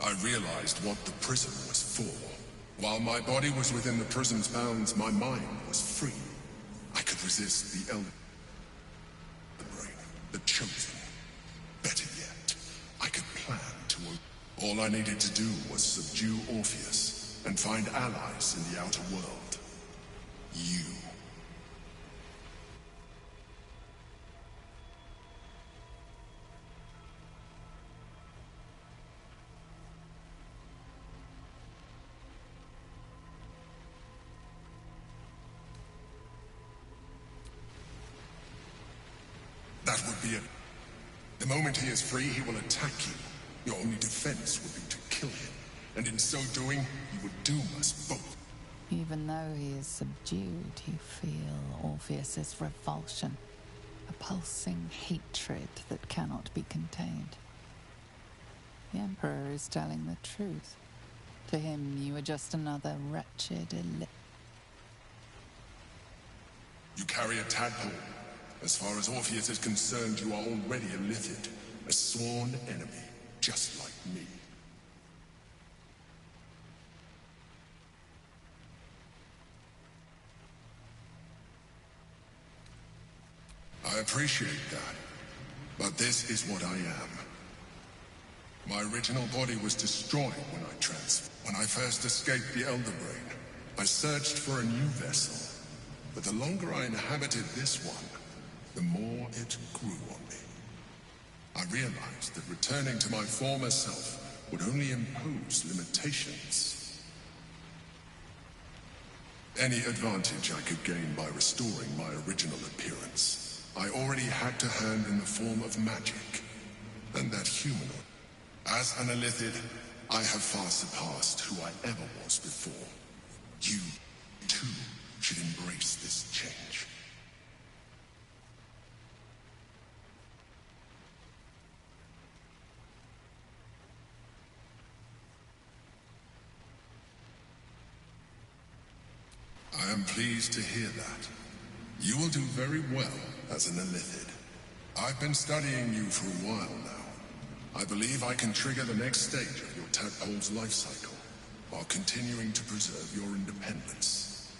I realized what the prison was for. While my body was within the prison's bounds, my mind was free. I could resist the Elder Brain, the Chosen. Better yet, I could plan to... All I needed to do was subdue Orpheus, and find allies in the outer world. You. That would be it. The moment he is free, he will attack you. Your only defense would be to kill him. And in so doing, he would doom us both. Even though he is subdued, you feel Orpheus's revulsion, a pulsing hatred that cannot be contained. The Emperor is telling the truth. To him, you are just another wretched You carry a tadpole. As far as Orpheus is concerned, you are already a Lithid, a sworn enemy, just like me. I appreciate that, but this is what I am. My original body was destroyed when When I first escaped the Elder Brain, I searched for a new vessel, but the longer I inhabited this one, the more it grew on me. I realized that returning to my former self would only impose limitations. Any advantage I could gain by restoring my original appearance, I already had to hand in the form of magic, and that humanoid. As an Illithid, I have far surpassed who I ever was before. You, too, should embrace this change. I am pleased to hear that. You will do very well as an Illithid. I've been studying you for a while now. I believe I can trigger the next stage of your tadpole's life cycle, while continuing to preserve your independence.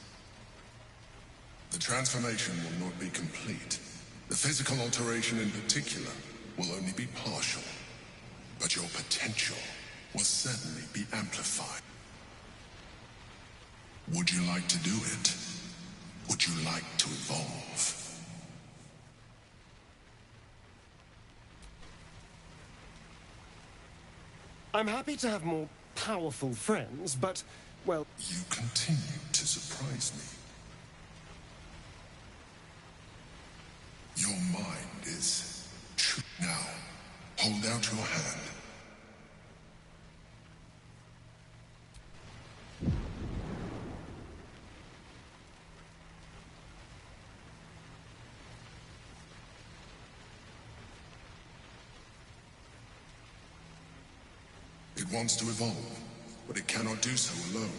The transformation will not be complete. The physical alteration in particular will only be partial. But your potential will certainly be amplified. Would you like to do it? Would you like to evolve? I'm happy to have more powerful friends, but, well... You continue to surprise me. Your mind is true. Now, hold out your hand. It wants to evolve, but it cannot do so alone.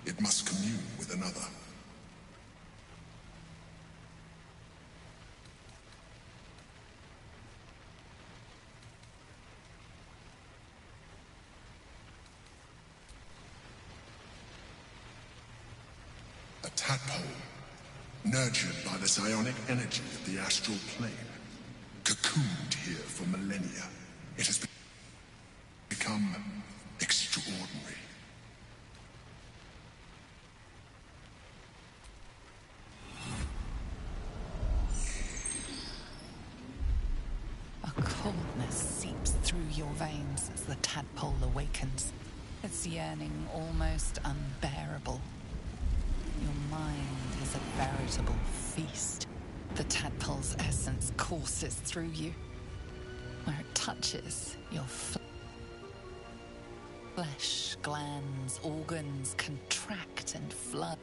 It must commune with another. A tadpole, nurtured by the psionic energy of the astral plane, cocooned here for millennia. It has become extraordinary. A coldness seeps through your veins as the tadpole awakens, its yearning almost unbearable. Your mind is a veritable feast. The tadpole's essence courses through you. Where it touches, your flesh, glands, organs contract and flood.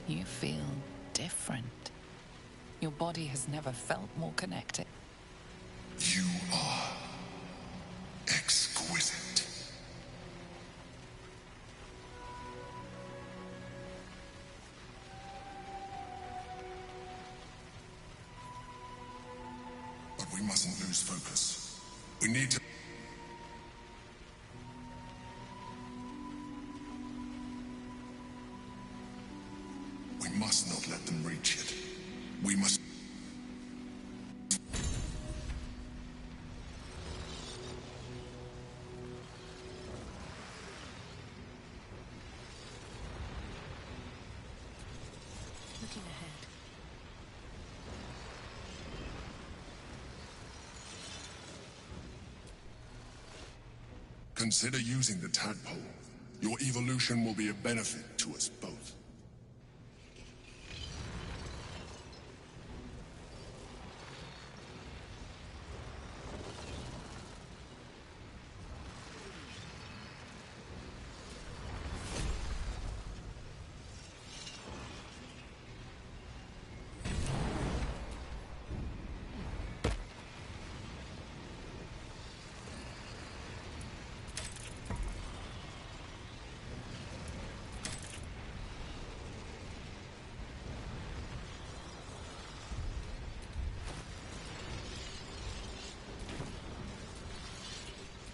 You feel different. Your body has never felt more connected. You are exquisite. But we mustn't lose focus. We need to... We must not let them reach it. We must... Consider using the tadpole. Your evolution will be a benefit to us both.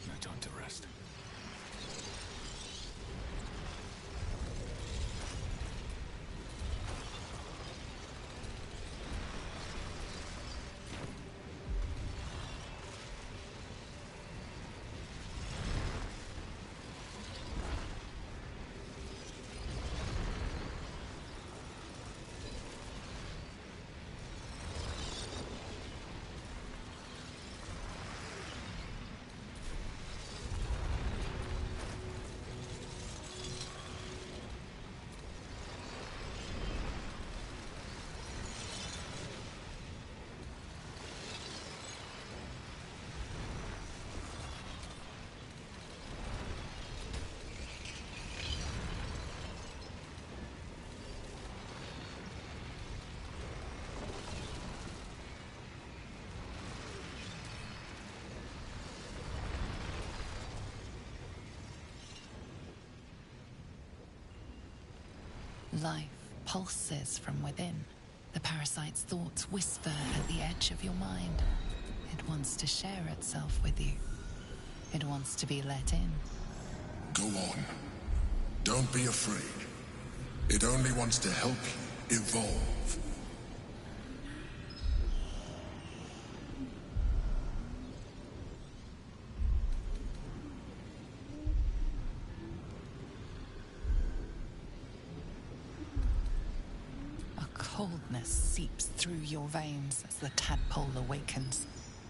No time to rest. Life pulses from within. The parasite's thoughts whisper at the edge of your mind. It wants to share itself with you. It wants to be let in. Go on. Don't be afraid. It only wants to help you evolve. Coldness seeps through your veins as the tadpole awakens,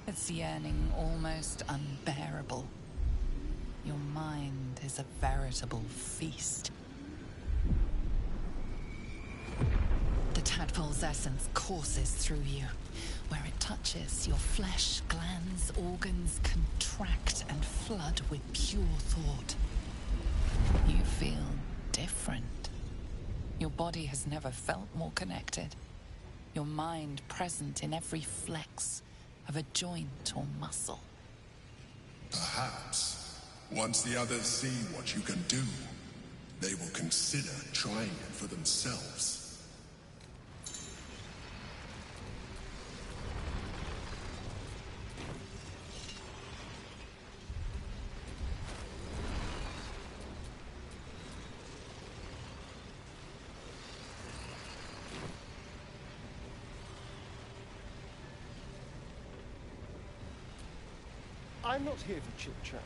its yearning almost unbearable. Your mind is a veritable feast. The tadpole's essence courses through you. Where it touches, your flesh, glands, organs contract and flood with pure thought. You feel different. Your body has never felt more connected. Your mind present in every flex of a joint or muscle. Perhaps, once the others see what you can do, they will consider trying it for themselves. I'm not here for chit-chat.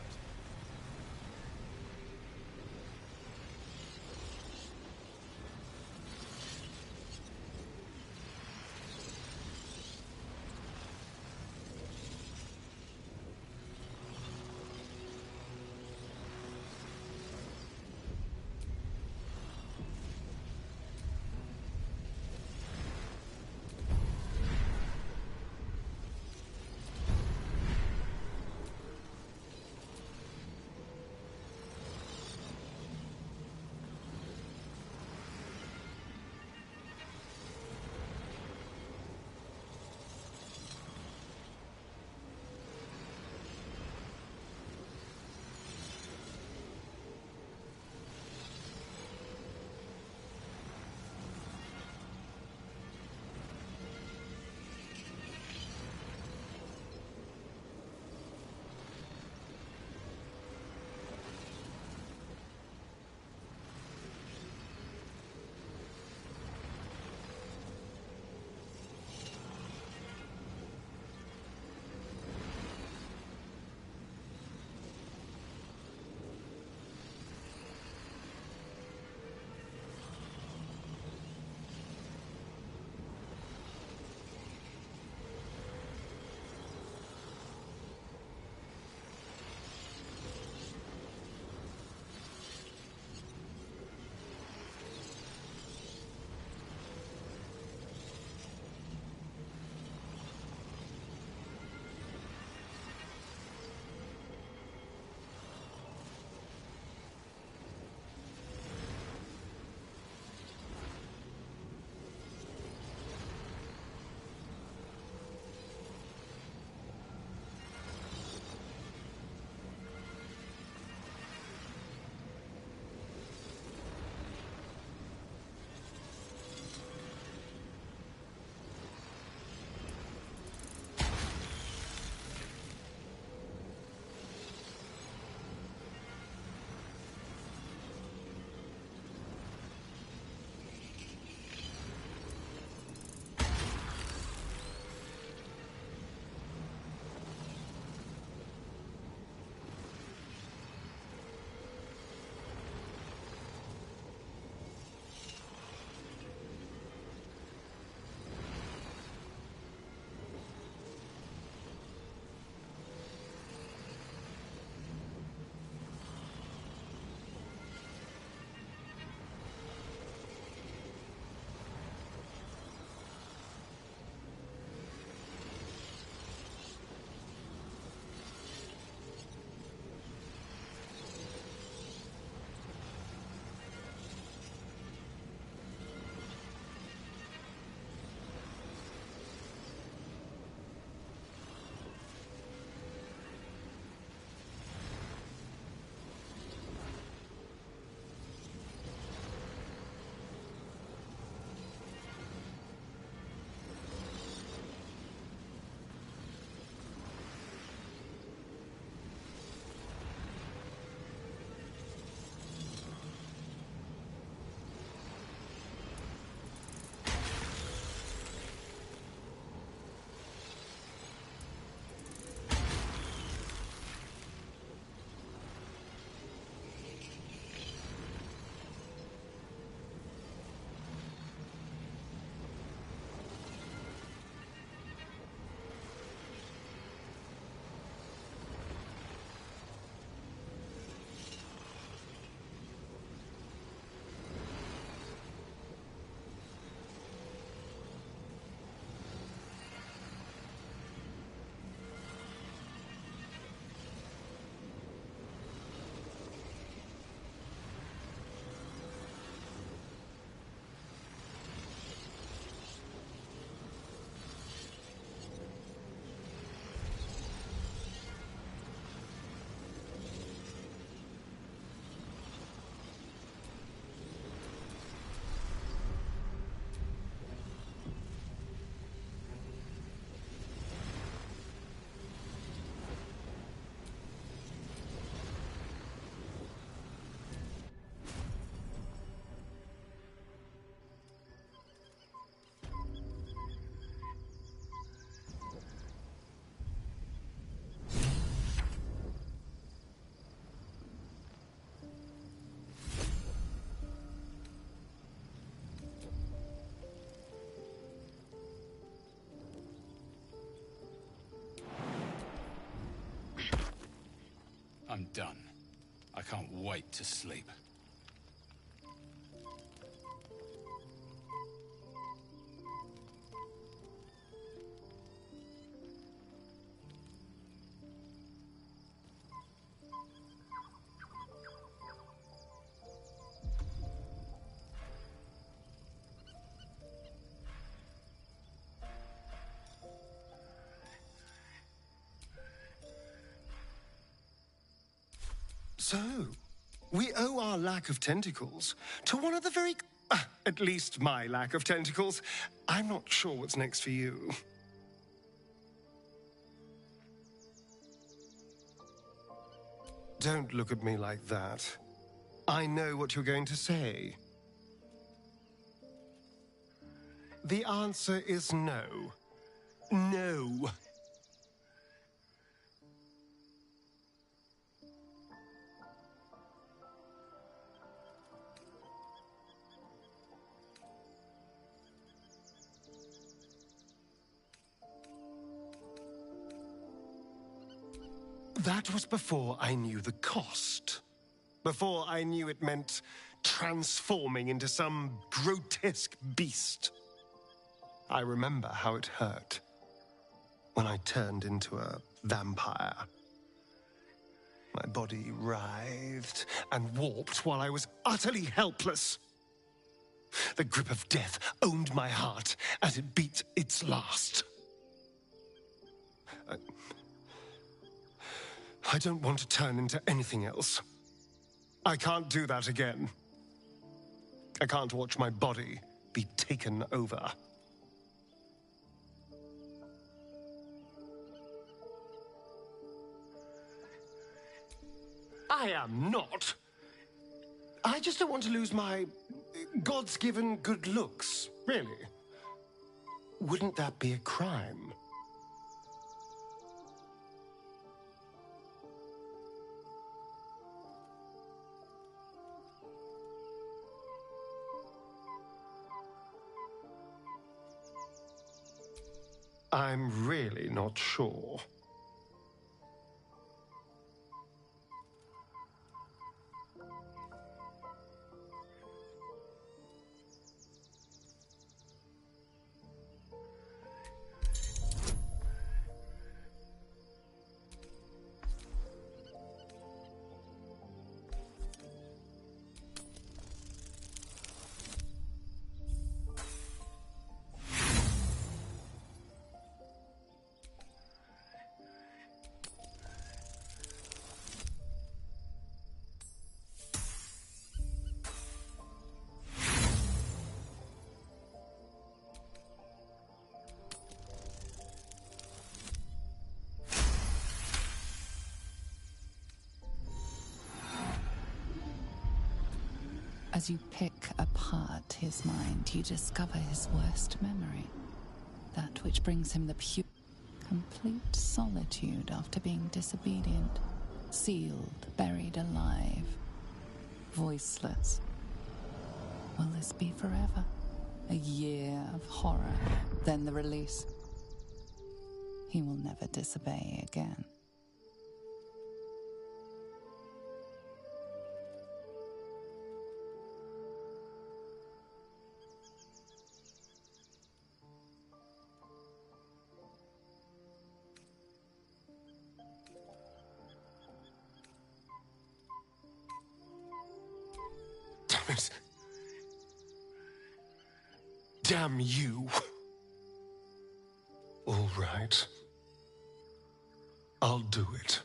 done. I can't wait to sleep. So, we owe our lack of tentacles to one of the very... at least my lack of tentacles. I'm not sure what's next for you. Don't look at me like that. I know what you're going to say. The answer is no. No. That was before I knew the cost. Before I knew it meant transforming into some grotesque beast. I remember how it hurt when I turned into a vampire. My body writhed and warped while I was utterly helpless. The grip of death owned my heart as it beat its last. I don't want to turn into anything else. I can't do that again. I can't watch my body be taken over. I am not. I just don't want to lose my God's given good looks, really. Wouldn't that be a crime? I'm really not sure. As you pick apart his mind, you discover his worst memory. That which brings him the complete solitude after being disobedient. Sealed, buried alive. Voiceless. Will this be forever? A year of horror, then the release. He will never disobey again. Damn you. All right. I'll do it.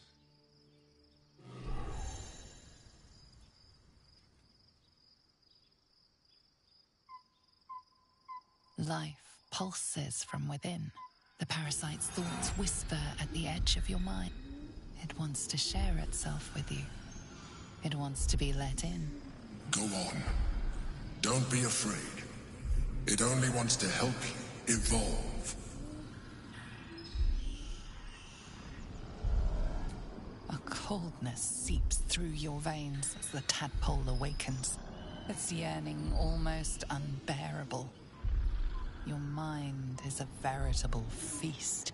Life pulses from within. The parasite's thoughts whisper at the edge of your mind. It wants to share itself with you. It wants to be let in. Go on. Don't be afraid. It only wants to help you evolve. A coldness seeps through your veins as the tadpole awakens. Its yearning almost unbearable. Your mind is a veritable feast.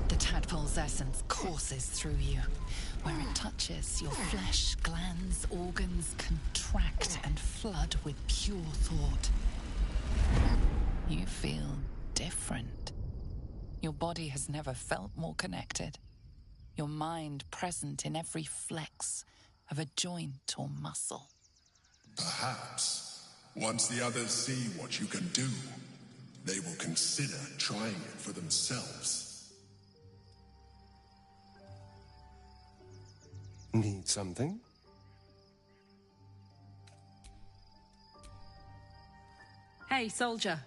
The tadpole tadpole's essence courses through you. Where it touches, your flesh, glands, organs contract and flood with pure thought. You feel different. Your body has never felt more connected. Your mind present in every flex of a joint or muscle. Perhaps, once the others see what you can do, they will consider trying it for themselves. Need something? Hey, soldier.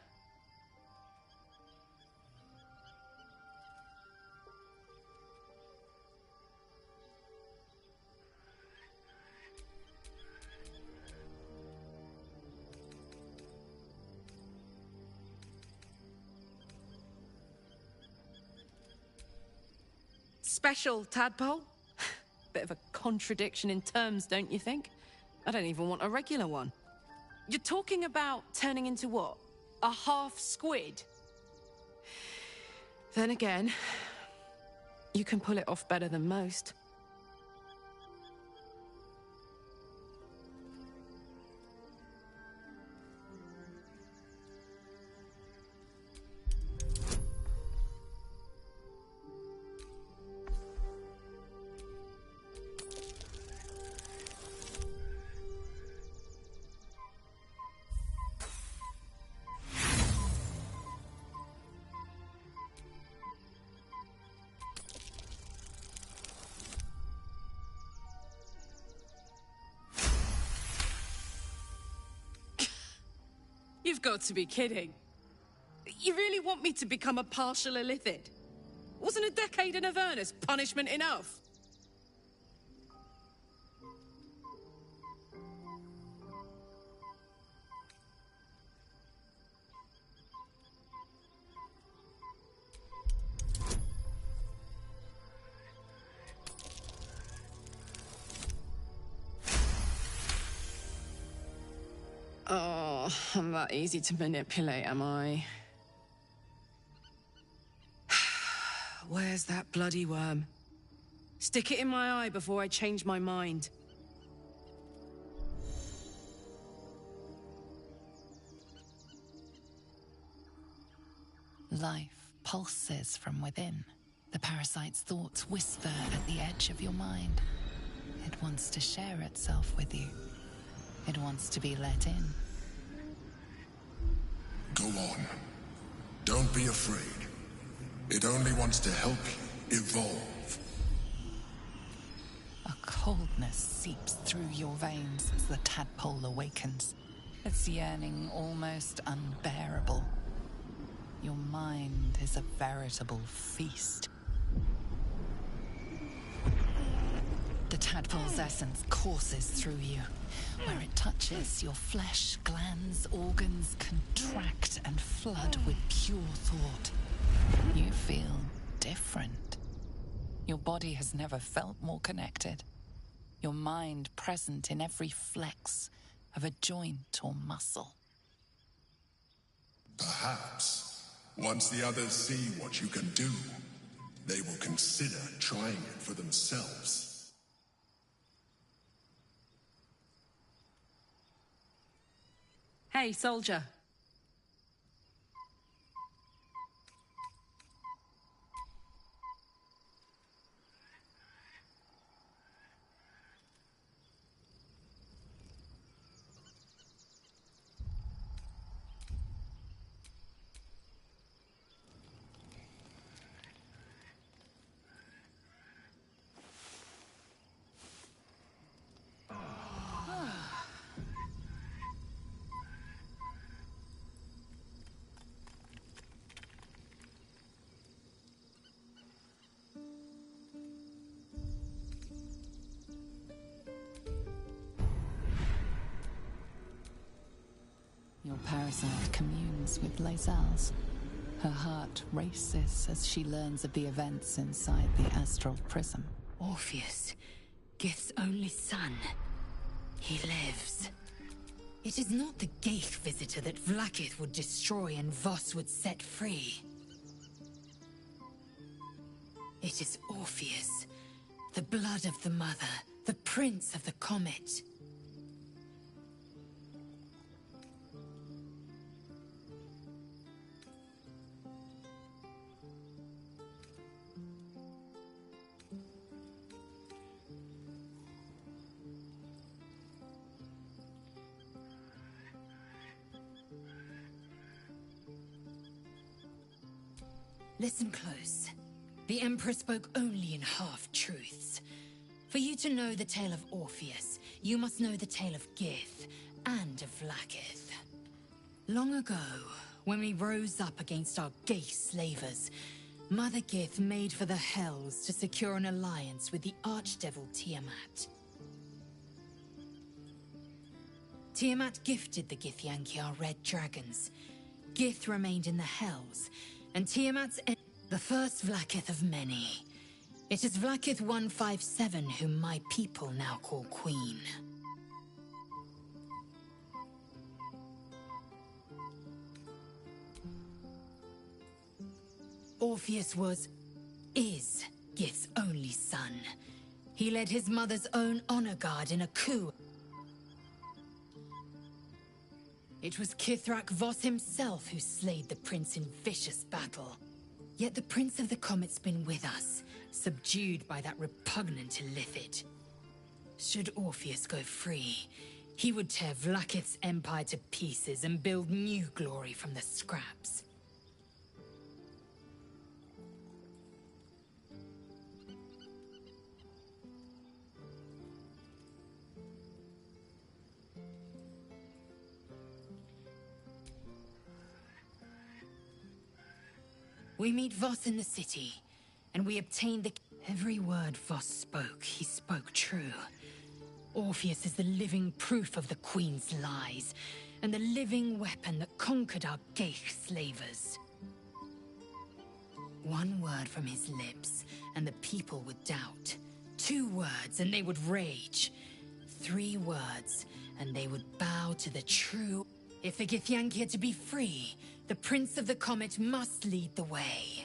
Special tadpole? Bit of a contradiction in terms, don't you think? I don't even want a regular one. You're talking about turning into what? A half squid? Then again, you can pull it off better than most. You've got to be kidding. You really want me to become a partial illithid? Wasn't a decade in Avernus punishment enough? Oh, I'm that easy to manipulate, am I? Where's that bloody worm? Stick it in my eye before I change my mind. Life pulses from within. The parasite's thoughts whisper at the edge of your mind. It wants to share itself with you. It wants to be let in. Go on. Don't be afraid. It only wants to help you evolve. A coldness seeps through your veins as the tadpole awakens. Its yearning almost unbearable. Your mind is a veritable feast. The tadpole's essence courses through you. Where it touches, your flesh, glands, organs contract and flood with pure thought. You feel different. Your body has never felt more connected. Your mind present in every flex of a joint or muscle. Perhaps, once the others see what you can do, they will consider trying it for themselves. Hey, soldier. Your parasite communes with Lae'zel's. Her heart races as she learns of the events inside the astral prism. Orpheus, Gith's only son. He lives. It is not the Geich visitor that Vlaakith would destroy and Voss would set free. It is Orpheus, the blood of the mother, the prince of the comet. Listen close. The Emperor spoke only in half-truths. For you to know the tale of Orpheus, you must know the tale of Gith and of Vlaakith. Long ago, when we rose up against our gay slavers, Mother Gith made for the Hells to secure an alliance with the archdevil Tiamat. Tiamat gifted the Githyanki our red dragons. Gith remained in the Hells, and Tiamat's the first Vlaakith of many. It is Vlaakith 157 whom my people now call Queen. Orpheus is Gith's only son. He led his mother's own honor guard in a coup. It was Kithrak Voss himself who slayed the prince in vicious battle. Yet the Prince of the Comet's been with us, subdued by that repugnant Illithid. Should Orpheus go free, he would tear Vlaakith's empire to pieces and build new glory from the scraps. We meet Voss in the city, and we obtain the... Every word Voss spoke, he spoke true. Orpheus is the living proof of the Queen's lies, and the living weapon that conquered our Geich slavers. One word from his lips, and the people would doubt. 2 words, and they would rage. 3 words, and they would bow to the true... If the Githyanki are to be free, the Prince of the Comet must lead the way.